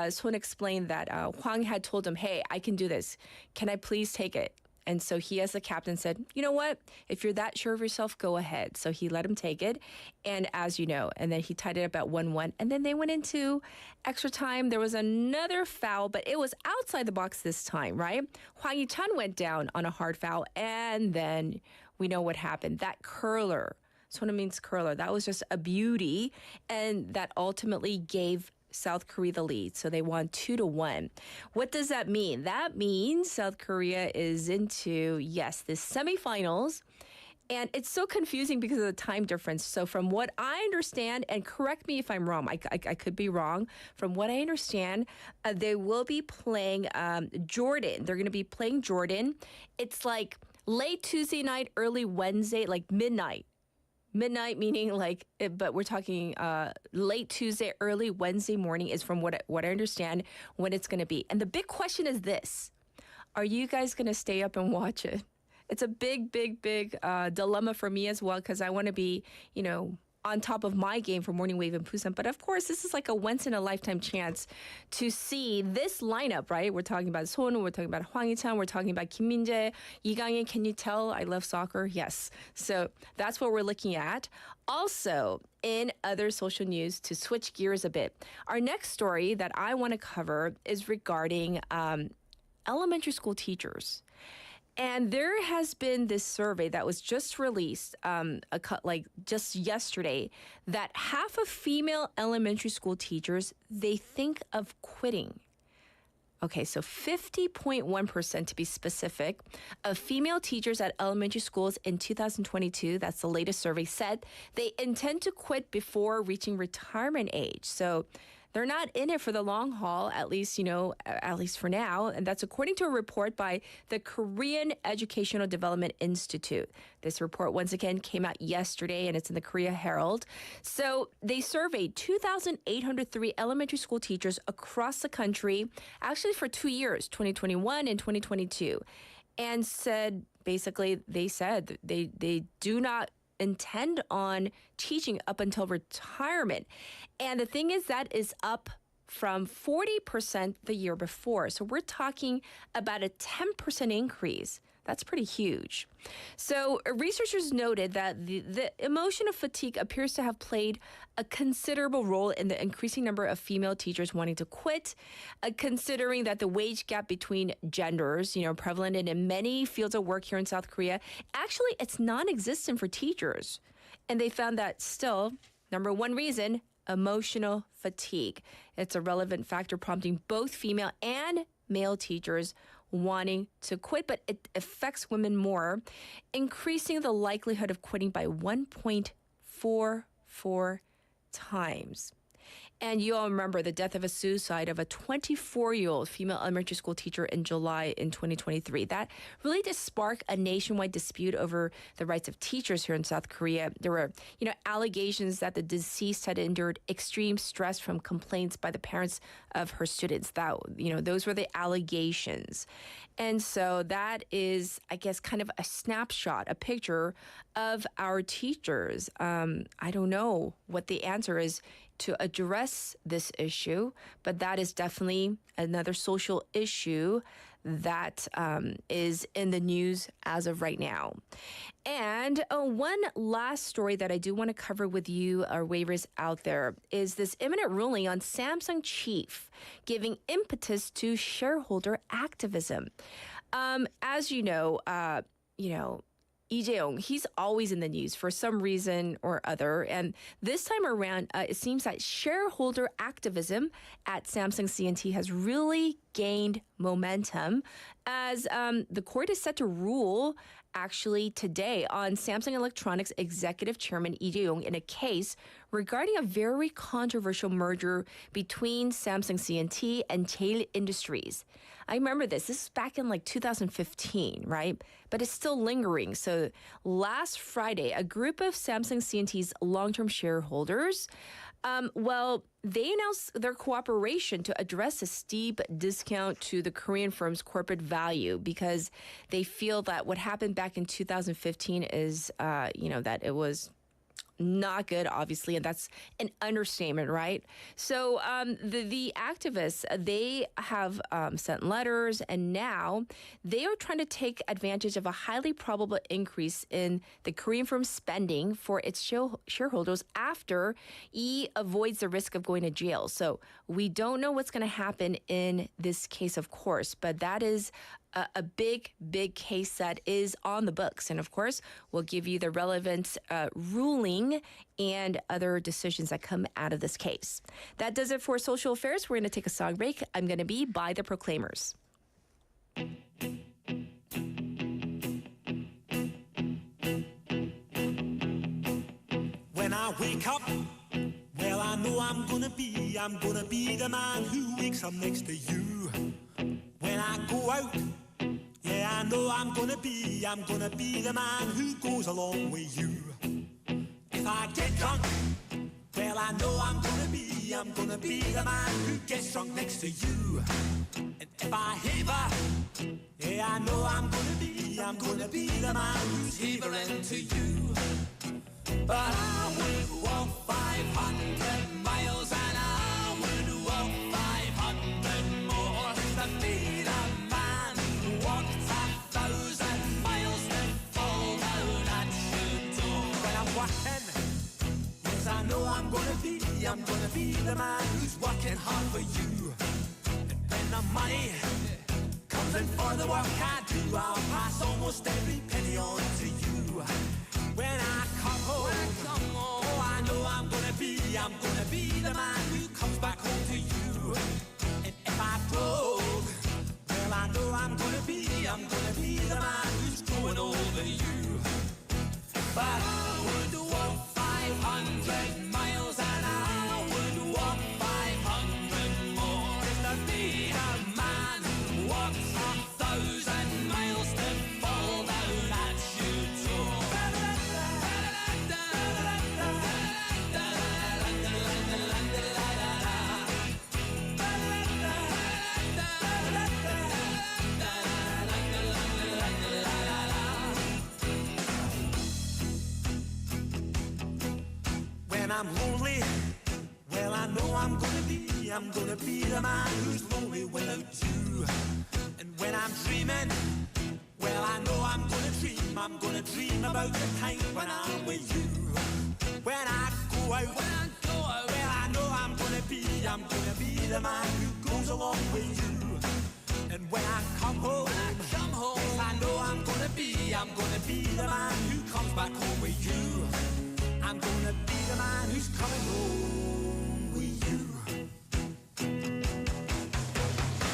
Son explained that Hwang had told him, hey, I can do this. Can I please take it? And so he, as the captain, said, you know what? If you're that sure of yourself, go ahead. So he let him take it. And as you know, and then he tied it up at 1-1. And then they went into extra time. There was another foul, but it was outside the box this time, right? Hwang Hee-chan went down on a hard foul. And then we know what happened. That curler, Son Heung-min's curler, that was just a beauty. And that ultimately gave South Korea the lead. So they won 2-1. What does that mean? That means South Korea is into, yes, the semifinals. And it's so confusing because of the time difference. So from what I understand, and correct me if I'm wrong, I could be wrong. From what I understand, they will be playing Jordan. They're going to be playing Jordan. It's like late Tuesday night, early Wednesday, like midnight. Midnight meaning like, but we're talking late Tuesday, early Wednesday morning is from what I understand when it's going to be. And the big question is this. Are you guys going to stay up and watch it? It's a big dilemma for me as well because I want to be, on top of my game for Morning Wave in Busan. But of course, this is like a once-in-a-lifetime chance to see this lineup, right? We're talking about Son, we're talking about Hwang Hee-chan, we're talking about Kim Min-jae, Lee Gang-in. Can you tell I love soccer? Yes. So that's what we're looking at. Also, in other social news, to switch gears a bit, our next story that I want to cover is regarding elementary school teachers. And there has been this survey that was just released, just yesterday, that half of female elementary school teachers, they think of quitting. Okay, so 50.1% to be specific, of female teachers at elementary schools in 2022, that's the latest survey, said they intend to quit before reaching retirement age. So they're not in it for the long haul, at least for now. And that's according to a report by the Korean Educational Development Institute. This report, once again, came out yesterday, and it's in the Korea Herald. So they surveyed 2,803 elementary school teachers across the country, actually for 2 years, 2021 and 2022, and they said they do not intend on teaching up until retirement. And the thing is, that is up from 40% the year before. So we're talking about a 10% increase. That's pretty huge. So researchers noted that the emotion of fatigue appears to have played a considerable role in the increasing number of female teachers wanting to quit, considering that the wage gap between genders, prevalent in many fields of work here in South Korea, actually it's non-existent for teachers. And they found that still, number one reason, emotional fatigue. It's a relevant factor prompting both female and male teachers wanting to quit, but it affects women more, increasing the likelihood of quitting by 1.44 times. And you all remember the death of a suicide of a 24-year-old female elementary school teacher in July in 2023. That really did spark a nationwide dispute over the rights of teachers here in South Korea. There were, allegations that the deceased had endured extreme stress from complaints by the parents of her students. That, those were the allegations. And so that is, I guess, kind of a snapshot, a picture of our teachers. I don't know what the answer is to address this issue, but that is definitely another social issue that is in the news as of right now. And one last story that I do want to cover with you, our waivers out there, is this imminent ruling on Samsung chief giving impetus to shareholder activism. As you know, Lee Jae-yong, he's always in the news for some reason or other. And this time around, it seems that shareholder activism at Samsung C&T has really gained momentum as the court is set to rule actually today on Samsung Electronics executive chairman Lee Jae-yong in a case regarding a very controversial merger between Samsung C&T and Tail Industries. I remember this. This is back in like 2015, right? But it's still lingering. So last Friday, a group of Samsung C&T's long-term shareholders, they announced their cooperation to address a steep discount to the Korean firm's corporate value because they feel that what happened back in 2015 is, that it was not good, obviously, and that's an understatement, right? So the activists, they have sent letters, and now they are trying to take advantage of a highly probable increase in the Korean firm's spending for its shareholders after he avoids the risk of going to jail. So we don't know what's going to happen in this case, of course, but that is a big case that is on the books. And of course, we'll give you the relevant ruling and other decisions that come out of this case. That does it for Social Affairs. We're going to take a song break. I'm going to be by the Proclaimers. When I wake up, well, I know I'm gonna be the man who wakes up next to you. When I go out, yeah, I know I'm gonna be the man who goes along with you. If I get drunk, well, I know I'm gonna be the man who gets drunk next to you. And if I haver, yeah, I know I'm gonna be the man who's havering to you. But I would walk 500 miles and I would walk 500 more to be the man who walked 1,000 miles to fall down at your door. When I'm walking, yes, I know I'm gonna be the man who's working hard for you. And when the money comes in for the work I do, I'll pass almost every penny on to you. When I come home, oh, I know I'm gonna be the man who comes back home to you. And if I broke, well, I know I'm gonna be the man who's going over you. But I would walk 500 miles and I would walk 500 more to be the man who walks 1,000 miles to fall down at your door. When I'm lonely, well, I know I'm gonna be the man who's lonely without you. And when I'm dreaming, well, I know I'm gonna dream about the time when I'm with you. When I go out, well, I know I'm gonna be the man who goes along with you. And when I come home, yes, I know I'm gonna be the man who comes back home with you. I'm gonna be the man who's coming home with you.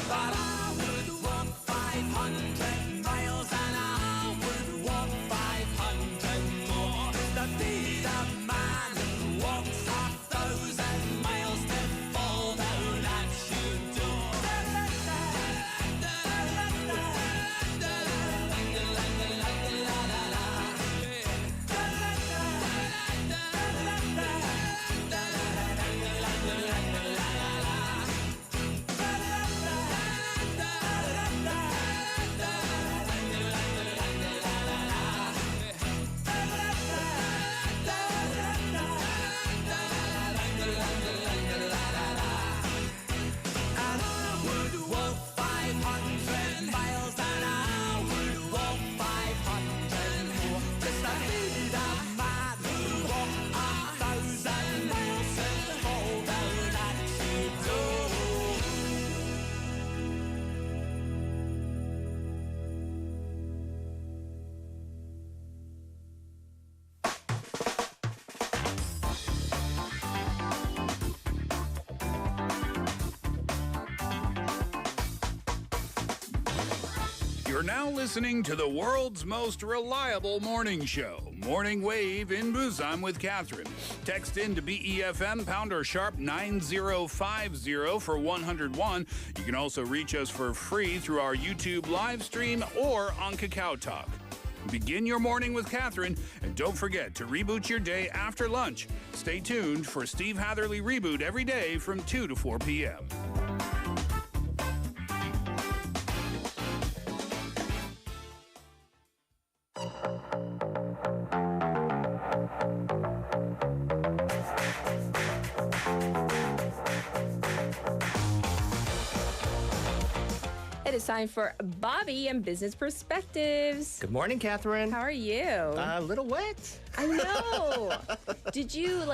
But I would walk 500 miles and I would walk 500 more to be the man who walks 1,000 miles to fall down at your door. You're now listening to the world's most reliable morning show, Morning Wave in Busan with Catherine. Text in to BEFM #9050 for 101. You can also reach us for free through our YouTube live stream or on Kakao Talk. Begin your morning with Catherine, and don't forget to reboot your day after lunch. Stay tuned for Steve Hatherley Reboot every day from 2 to 4 p.m. It is time for Bobby and Business Perspectives. Good morning, Catherine. How are you? A little wet. I know. Did you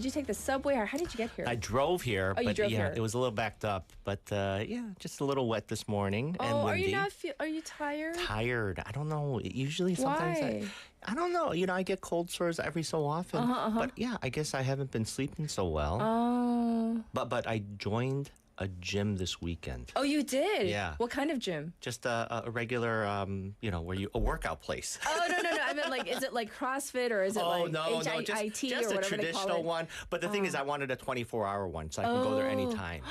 take the subway or how did you get here? I drove here, Oh, you but drove yeah, here. it was a little backed up. But yeah, just a little wet this morning and Oh, windy. are you tired? Tired. I don't know. Usually, sometimes Why? I don't know. I get cold sores every so often. But yeah, I guess I haven't been sleeping so well. Oh. But I joined a gym this weekend. Oh, you did? Yeah. What kind of gym? Just a regular, where a workout place. Oh, no. I meant is it like CrossFit or is it Oh, like no, HIIT just or a whatever they call traditional it? one. But the thing is, I wanted a 24-hour one, so I can go there anytime.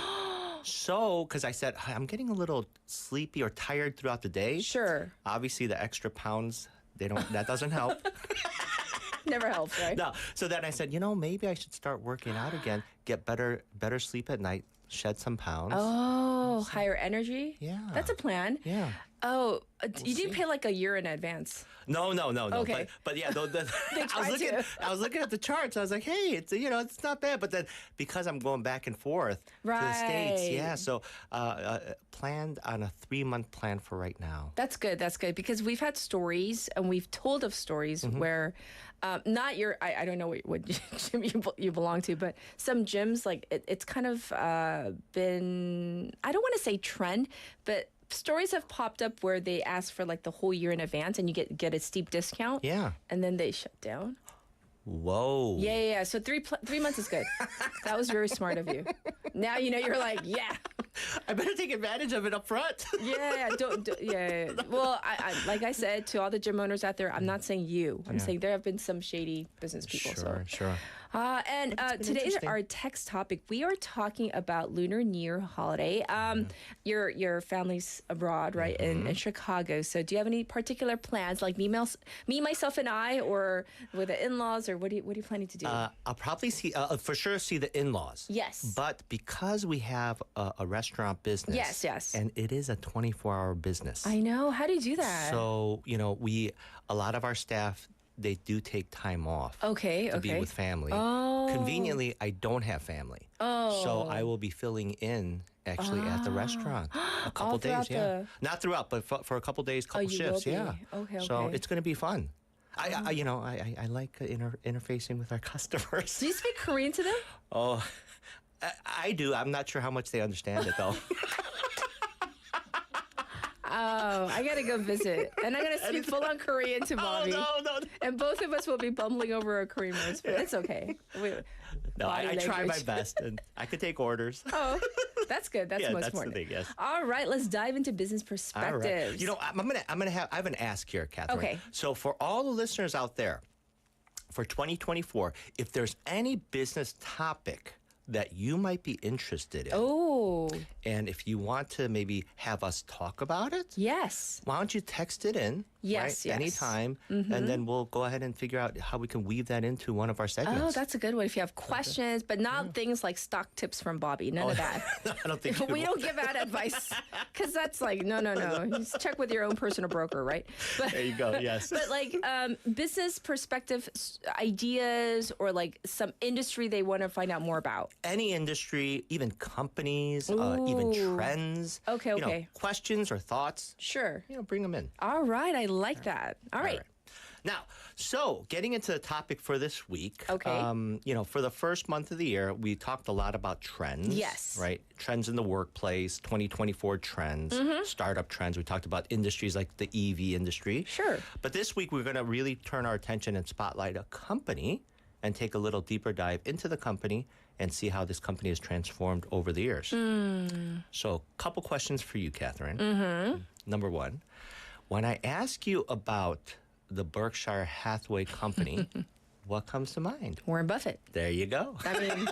So, because I said, I'm getting a little sleepy or tired throughout the day. Sure. Obviously, the extra pounds, that doesn't help. Never helps, right? No. So then I said, maybe I should start working out again, get better sleep at night, shed some pounds. Oh, higher energy? Yeah. That's a plan. Yeah. Oh, you didn't pay like a year in advance. No. Okay. But yeah, They tried I was looking at the charts. I was like, hey, it's not bad. But then because I'm going back and forth to the States, Right. yeah. So planned on a 3-month plan for right now. That's good because we've had stories and we've told of stories where not your I don't know what gym you belong to, but some gyms like it's kind of been, I don't want to say trend, but stories have popped up where they ask for like the whole year in advance and you get a steep discount. Yeah. And then they shut down. Whoa. Yeah. So 3 months is good. That was very smart of you. Now you're like, yeah. I better take advantage of it up front. Yeah. Don't. Yeah. Well, I like I said to all the gym owners out there, I'm not saying you. I'm saying there have been some shady business people. Sure. And today's our text topic. We are talking about Lunar New Year holiday. Your family's abroad, right, in Chicago. So do you have any particular plans, like me, myself, and I, or with the in-laws, or what are you planning to do? I'll probably see for sure see the in-laws. Yes. But because we have a restaurant business. Yes. And it is a 24-hour business. I know. How do you do that? So a lot of our staff, they do take time off to be with family. Oh. Conveniently, I don't have family. Oh. So I will be filling in actually at the restaurant a couple days. Yeah. Not throughout, but for a couple days, couple shifts. Yeah. Okay. So it's going to be fun. I like interfacing with our customers. Do you speak Korean to them? Oh, I do. I'm not sure how much they understand it though. Oh, I gotta go visit, and I'm gonna speak full-on Korean to Bobby. Oh, no. And both of us will be bumbling over our Korean words, but it's okay. No, I try my language. best, and I could take orders. Oh, that's good. That's Yeah, most that's the important. thing, yes. All right, let's dive into business All perspectives. right. I have an ask here, Catherine. Okay. So for all the listeners out there, for 2024, if there's any business topic that you might be interested in. Oh. And if you want to maybe have us talk about it. Yes. Why don't you text it in? Yes, right, anytime. And then we'll go ahead and figure out how we can weave that into one of our segments. Oh, that's a good one. If you have questions, but not things like stock tips from Bobby. None of that. I don't think We don't give out advice because that's like, no. Just check with your own personal broker, right? But, there you go, yes. But like business perspective ideas or like some industry they want to find out more about. Any industry, even companies, even trends. Okay. Questions or thoughts. Sure. Bring them in. All right. I like that. All right. Now, so getting into the topic for this week. Okay. For the first month of the year, we talked a lot about trends. Yes. Right? Trends in the workplace, 2024 trends, startup trends. We talked about industries like the EV industry. Sure. But this week, we're going to really turn our attention and spotlight a company and take a little deeper dive into the company and see how this company has transformed over the years. So a couple questions for you, Catherine. Number one, When I ask you about the Berkshire Hathaway Company, what comes to mind? Warren Buffett. There you go. I mean,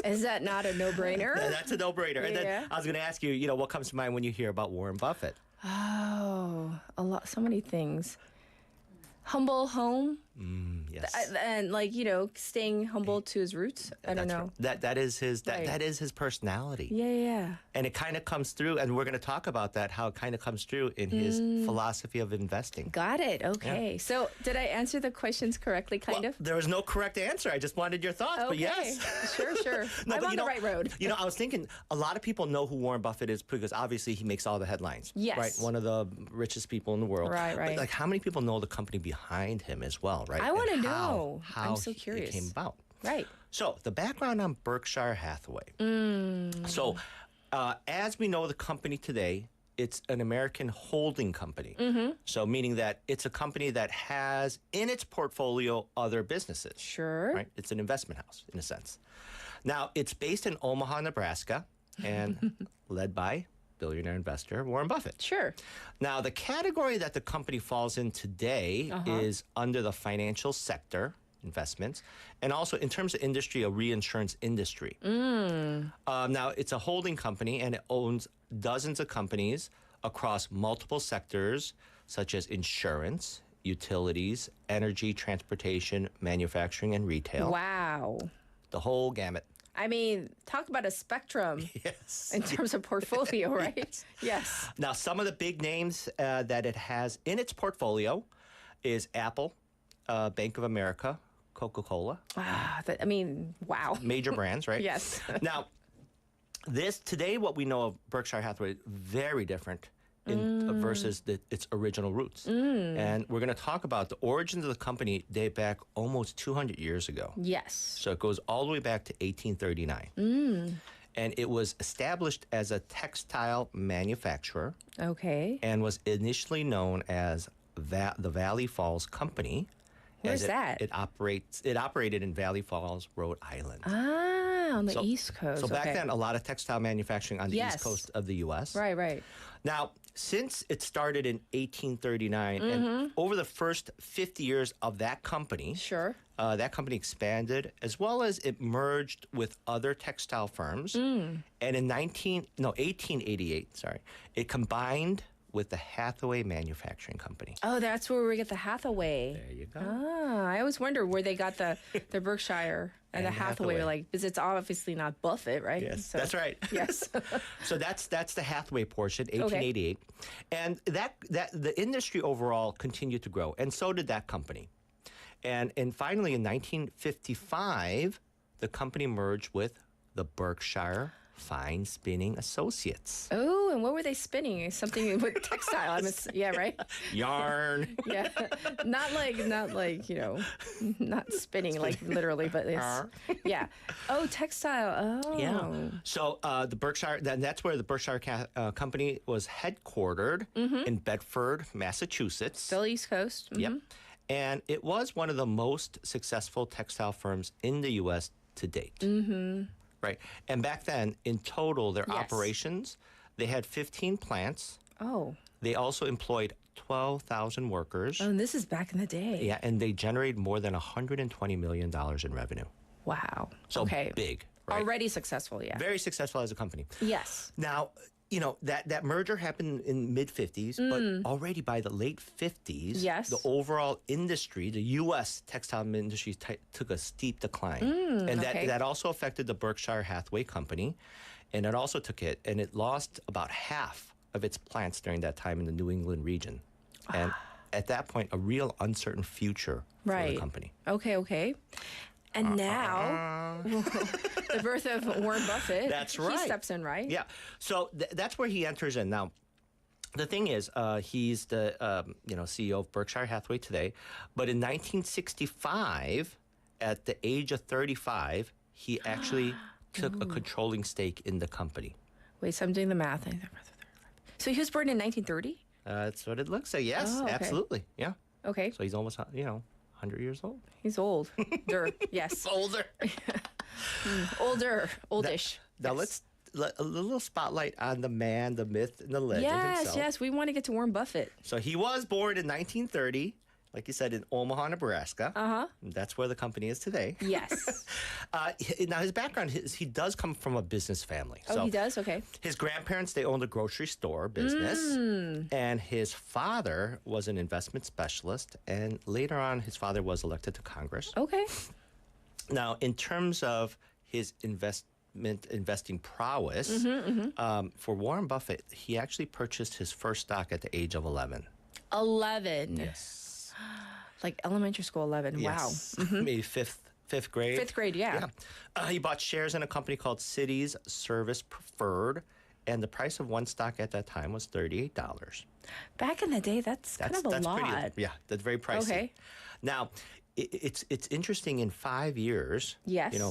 is that not a no-brainer? That's a no-brainer. And then Yeah. I was going to ask you, what comes to mind when you hear about Warren Buffett? Oh, so many things. Humble home. Yes. And staying humble to his roots. I don't know. Right. That is his Right. that is his personality. Yeah. And it kind of comes through, and we're going to talk about that, how it kind of comes through in his philosophy of investing. Got it. Okay. So did I answer the questions correctly, kind of? There was no correct answer. I just wanted your thoughts, but yes. Sure. No, I'm but on the right road. I was thinking a lot of people know who Warren Buffett is because obviously he makes all the headlines. Yes. Right? One of the richest people in the world. Right. But like how many people know the company behind him as well, right? I want to And know. How I'm so curious. it came about. Right. So the background on Berkshire Hathaway. So as we know the company today, it's an American holding company. So meaning that it's a company that has in its portfolio other businesses. Sure. Right? It's an investment house in a sense. Now, it's based in Omaha, Nebraska and led by billionaire investor Warren Buffett. Sure. Now, the category that the company falls in today is under the financial sector investments, and also in terms of industry, a reinsurance industry. Now, it's a holding company, and it owns dozens of companies across multiple sectors, such as insurance, utilities, energy, transportation, manufacturing, and retail. Wow. The whole gamut. I mean, talk about a spectrum. Yes. In terms of portfolio, right? Yes. Now, some of the big names that it has in its portfolio is Apple, Bank of America, Coca-Cola. Wow. Major brands, right? Yes. Now, today, what we know of Berkshire Hathaway, very different versus its original roots. And we're going to talk about the origins of the company date back almost 200 years ago. Yes. So it goes all the way back to 1839. And it was established as a textile manufacturer. Okay. And was initially known as the Valley Falls Company. Where's that? It operated in Valley Falls, Rhode Island. On the East Coast. So back okay. then, a lot of textile manufacturing on the East Coast of the U.S. Right. Now, since it started in 1839, and over the first 50 years of that company, that company expanded as well as it merged with other textile firms. And in 1888, it combined with the Hathaway Manufacturing Company. Oh, that's where we get the Hathaway. There you go. I always wonder where they got the Berkshire and the Hathaway. Because it's obviously not Buffett, right? Yes, that's right. Yes. So that's the Hathaway portion, 1888, and that the industry overall continued to grow, and so did that company, and finally in 1955, the company merged with the Berkshire Fine Spinning Associates. Oh, and what were they spinning? Something with textile. Yeah, right? Yarn. Yeah. Not spinning like literally, but yeah. Oh, textile. Oh. Yeah. So the Berkshire, that's where the Berkshire company was headquartered in Bedford, Massachusetts. Still East Coast. Yep. And it was one of the most successful textile firms in the U.S. to date. Right. And back then, in total, their operations, they had 15 plants. Oh. They also employed 12,000 workers. Oh, and this is back in the day. Yeah, and they generated more than $120 million in revenue. Wow. So big. Right? Already successful, yeah. Very successful as a company. Yes. Now, that merger happened in mid-50s, but already by the late 50s, the overall industry, the U.S. textile industry took a steep decline. And that also affected the Berkshire Hathaway Company, and it also took it, and it lost about half of its plants during that time in the New England region. And at that point, a real uncertain future for the company. Okay. And now, the birth of Warren Buffett. That's right. He steps in, right? Yeah. So that's where he enters in. Now, the thing is, he's the CEO of Berkshire Hathaway today. But in 1965, at the age of 35, he actually took a controlling stake in the company. Wait, so I'm doing the math. So he was born in 1930? That's what it looks like. Yes, absolutely. Yeah. Okay. So he's almost, 100 years old. He's old. Yes. Older. Oldish. Now let's a little spotlight on the man, the myth, and the legend himself. Yes, we want to get to Warren Buffett. So he was born in 1930, like you said, in Omaha, Nebraska. That's where the company is today. Yes. Now, his background is he does come from a business family. Oh, he does? Okay. His grandparents, they owned a grocery store business. And his father was an investment specialist. And later on, his father was elected to Congress. Okay. Now, in terms of his investing prowess, for Warren Buffett, he actually purchased his first stock at the age of 11. 11. Yes. Like elementary school 11. Yes. Wow. Maybe fifth grade. Fifth grade, yeah. He bought shares in a company called Cities Service Preferred, and the price of one stock at that time was $38. Back in the day, that's kind of a lot. That's very pricey. Okay. Now, it's interesting in 5 years,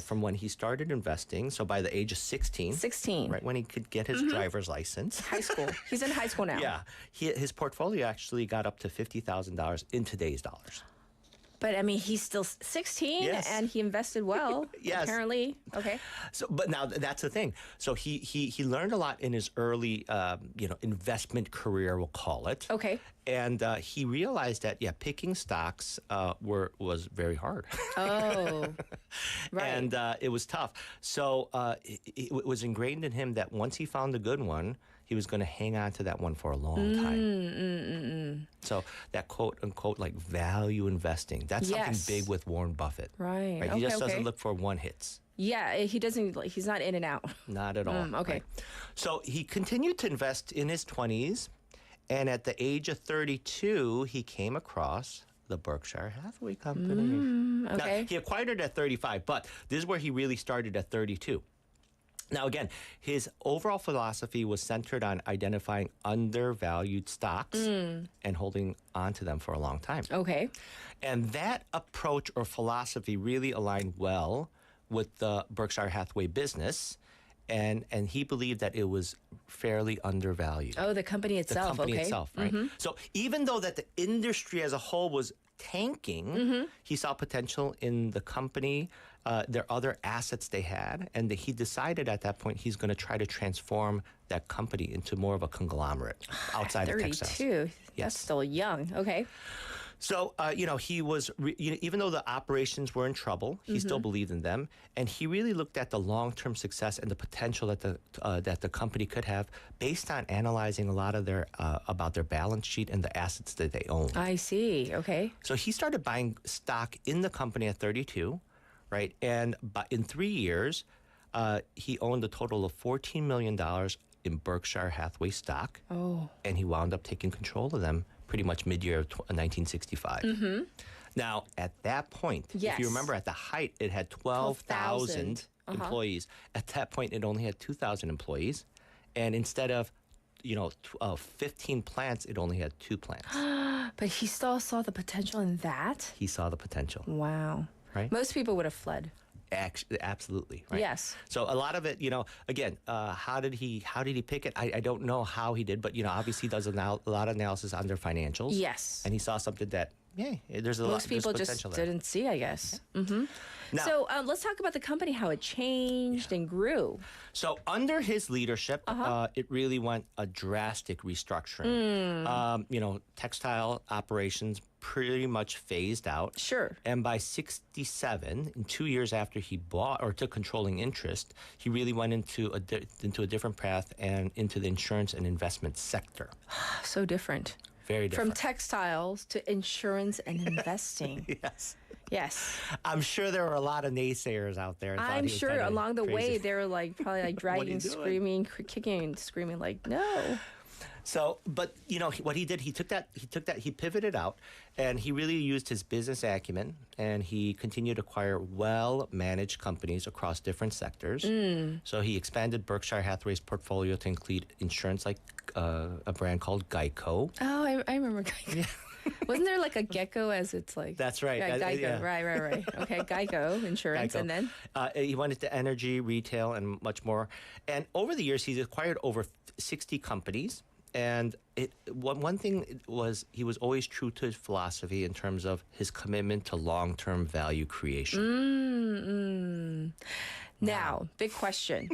from when he started investing, so by the age of 16, right when he could get his driver's license. High school. He's in high school now. Yeah. His portfolio actually got up to $50,000 in today's dollars. But I mean, he's still 16 and he invested well. Apparently. Okay. So, but now that's the thing. So he learned a lot in his early, investment career, we'll call it. Okay. And he realized that picking stocks was very hard. Oh, right. And it was tough. So it was ingrained in him that once he found a good one, he was going to hang on to that one for a long time. So that quote unquote like value investing, that's something big with Warren Buffett. Right. He just doesn't look for one hits. Yeah, he doesn't. He's not in and out. Not at all. Okay. Right? So he continued to invest in his 20s, and at the age of 32, he came across the Berkshire Hathaway Company. Okay. Now, he acquired it at 35, but this is where he really started at 32. Now, again, his overall philosophy was centered on identifying undervalued stocks and holding on to them for a long time. Okay. And that approach or philosophy really aligned well with the Berkshire Hathaway business, and he believed that it was fairly undervalued. Oh, the company itself. The company itself, right? So even though that the industry as a whole was tanking, he saw potential in the company, their other assets they had, and he decided at that point he's going to try to transform that company into more of a conglomerate outside of textiles. 32. That's still young. Okay. So, he was, even though the operations were in trouble, he still believed in them. And he really looked at the long-term success and the potential that the company could have based on analyzing a lot of about their balance sheet and the assets that they own. I see. Okay. So he started buying stock in the company at 32, right? And in 3 years, he owned a total of $14 million in Berkshire Hathaway stock. Oh. And he wound up taking control of them pretty much mid-year of 1965. Now, at that point, if you remember, at the height, it had 12,000 employees. At that point, it only had 2,000 employees. And instead of, 15 plants, it only had 2 plants. But he still saw the potential in that? He saw the potential. Wow. Right? Most people would have fled. Absolutely. Right? Yes. So a lot of it, again, how did he pick it? I don't know how he did, but obviously he does a lot of analysis on their financials. Yes. And he saw something that there's a lot. Most people there's just potential didn't see, I guess. Now, so let's talk about the company, how it changed and grew. So under his leadership, it really went a drastic restructuring. Textile operations pretty much phased out. Sure. And by 67, 2 years after he bought or took controlling interest, he really went into a different path and into the insurance and investment sector. So different. Very different. From textiles to insurance and investing. Yes. Yes. I'm sure there were a lot of naysayers out there. I'm sure along the way they were probably dragging, screaming, kicking and screaming no. So, but what he did, he pivoted out, and he really used his business acumen, and he continued to acquire well-managed companies across different sectors. So he expanded Berkshire Hathaway's portfolio to include insurance, like a brand called Geico. Oh, I remember Geico. Yeah. Wasn't there like a gecko as it's like? That's right. Yeah, Geico. Right. Okay, Geico insurance, Geico. And then? He went into energy, retail, and much more. And over the years, he's acquired over 60 companies. And one thing was he was always true to his philosophy in terms of his commitment to long-term value creation. Now, big question.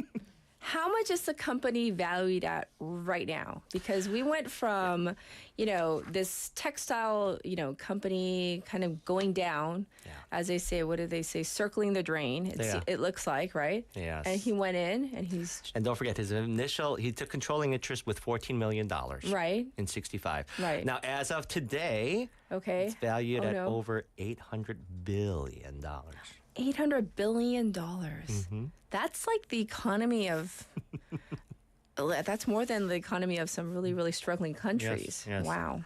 How much is the company valued at right now? Because we went from, this textile, company kind of going down, as they say, what do they say? Circling the drain. It looks like, right? Yes. And he went in and And don't forget, he took controlling interest with $14 million. Right. In 65. Right. Now, as of today, it's valued at over $800 billion. $800 billion. Mm-hmm. That's like the economy of... That's more than the economy of some really, really struggling countries. Yes. Wow.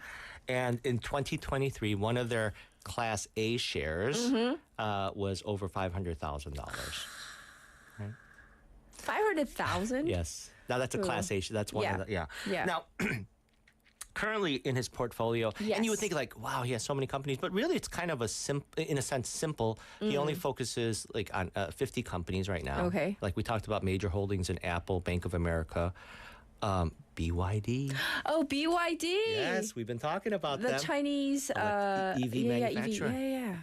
And in 2023, one of their Class A shares was over $500,000. Right? 500,000? Yes. Now, that's a Class A share. That's one of the... Yeah. Now... Currently in his portfolio, and you would think like, wow, he has so many companies, but really it's kind of in a sense, simple. He only focuses like on 50 companies right now. Okay. Like we talked about major holdings in Apple, Bank of America, BYD. Oh, BYD. Yes, we've been talking about the them. Chinese EV manufacturer. Yeah.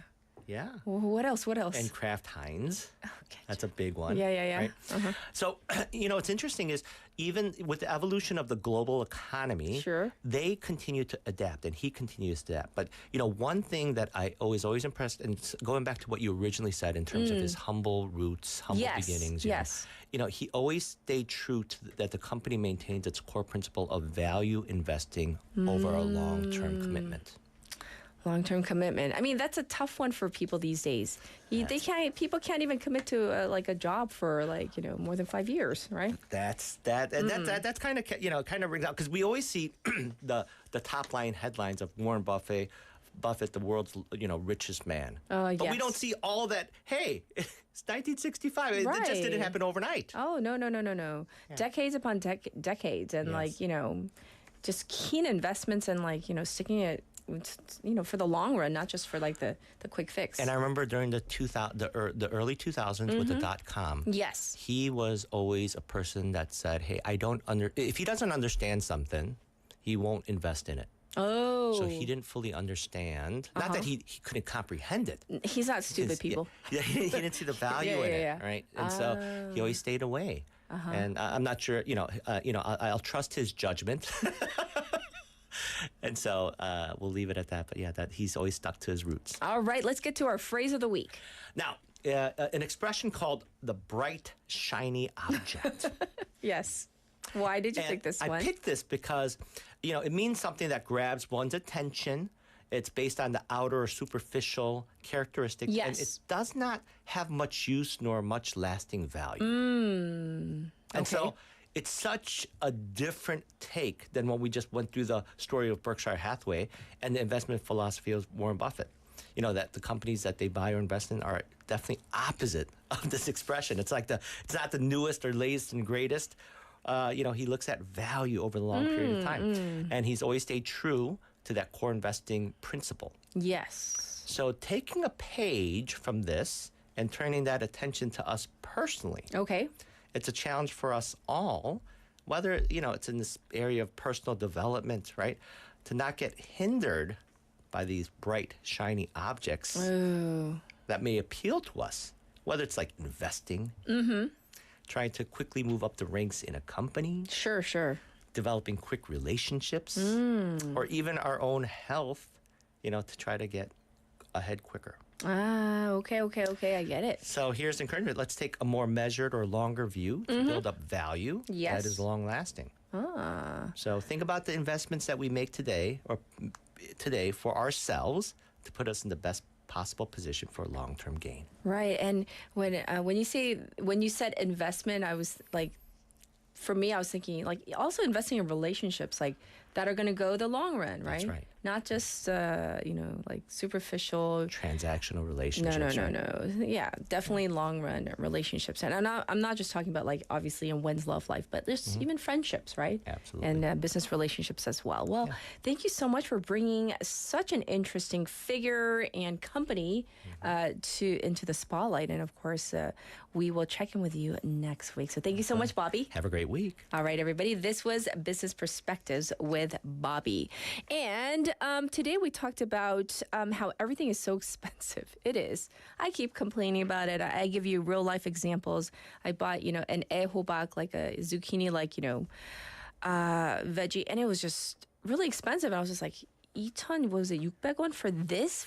Yeah. Well, what else? And Kraft Heinz. Okay. That's a big one. Yeah. Right? So, what's interesting is even with the evolution of the global economy, they continue to adapt, and he continues to adapt. But, one thing that I always impressed, and going back to what you originally said in terms of his humble roots, humble beginnings. He always stayed true to that the company maintains its core principle of value investing over a long-term commitment. Long-term commitment. I mean, that's a tough one for people these days. People can't even commit to a job for more than 5 years, right? That's that's kind of rings out because we always see the top line headlines of Warren Buffett, the world's richest man. But we don't see all that. Hey, it's 1965. It just didn't happen overnight. Oh no. Yeah. Decades upon decades, and just keen investments and sticking it. For the long run, not just for the quick fix. And I remember during the early 2000s with the .com. Yes. He was always a person that said, "Hey, if he doesn't understand something, he won't invest in it." Oh. So he didn't fully understand. Not that he couldn't comprehend it. He's not stupid, people. Yeah, he didn't see the value in it, right? And so he always stayed away. And I'm not sure. I'll trust his judgment. And so we'll leave it at that. But that he's always stuck to his roots. All right, let's get to our phrase of the week. Now, an expression called the bright, shiny object. Yes. Why did you pick this one? I picked this because, it means something that grabs one's attention. It's based on the outer or superficial characteristics. Yes. And it does not have much use nor much lasting value. And so it's such a different take than when we just went through the story of Berkshire Hathaway and the investment philosophy of Warren Buffett. That the companies that they buy or invest in are definitely opposite of this expression. It's not the newest or latest and greatest. He looks at value over the long period of time. And he's always stayed true to that core investing principle. Yes. So taking a page from this and turning that attention to us personally. Okay. It's a challenge for us all, whether, it's in this area of personal development, right? To not get hindered by these bright, shiny objects that may appeal to us, whether it's like investing, trying to quickly move up the ranks in a company. Sure. Developing quick relationships, or even our own health, to try to get ahead quicker. Okay, I get it. So here's encouragement. Let's take a more measured or longer view to build up value that is long-lasting. So think about the investments that we make today for ourselves to put us in the best possible position for long-term gain. Right, and when you said investment, I was for me, I was thinking also investing in relationships that are going to go the long run, right? That's right. Not just superficial transactional relationships. No. Yeah, definitely long run relationships, and I'm not just talking about obviously in one's love life, but there's even friendships, right? Absolutely. And business relationships as well. Well, thank you so much for bringing such an interesting figure and company into the spotlight, and of course we will check in with you next week. So thank you so much, Bobby. Have a great week. All right, everybody. This was Business Perspectives with Bobby. And today we talked about how everything is so expensive. It is. I keep complaining about it. I give you real life examples. I bought, an ehobak, like a zucchini, veggie, and it was just really expensive. And I was just like, 2,000, what was it, 600won for this,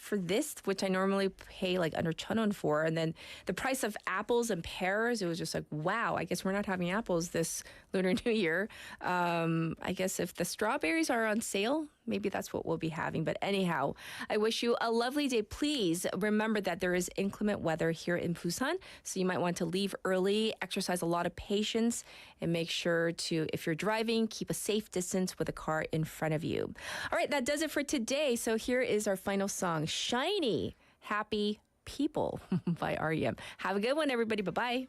which I normally pay like under 1,000won for. And then the price of apples and pears, it was just like, wow, I guess we're not having apples this Lunar New Year. I guess if the strawberries are on sale, maybe that's what we'll be having. But anyhow, I wish you a lovely day. Please remember that there is inclement weather here in Busan, so you might want to leave early, exercise a lot of patience, and make sure to, if you're driving, keep a safe distance with a car in front of you. All right, that does it for today. So here is our final song, Shiny, Happy People by REM. Have a good one, everybody. Bye-bye.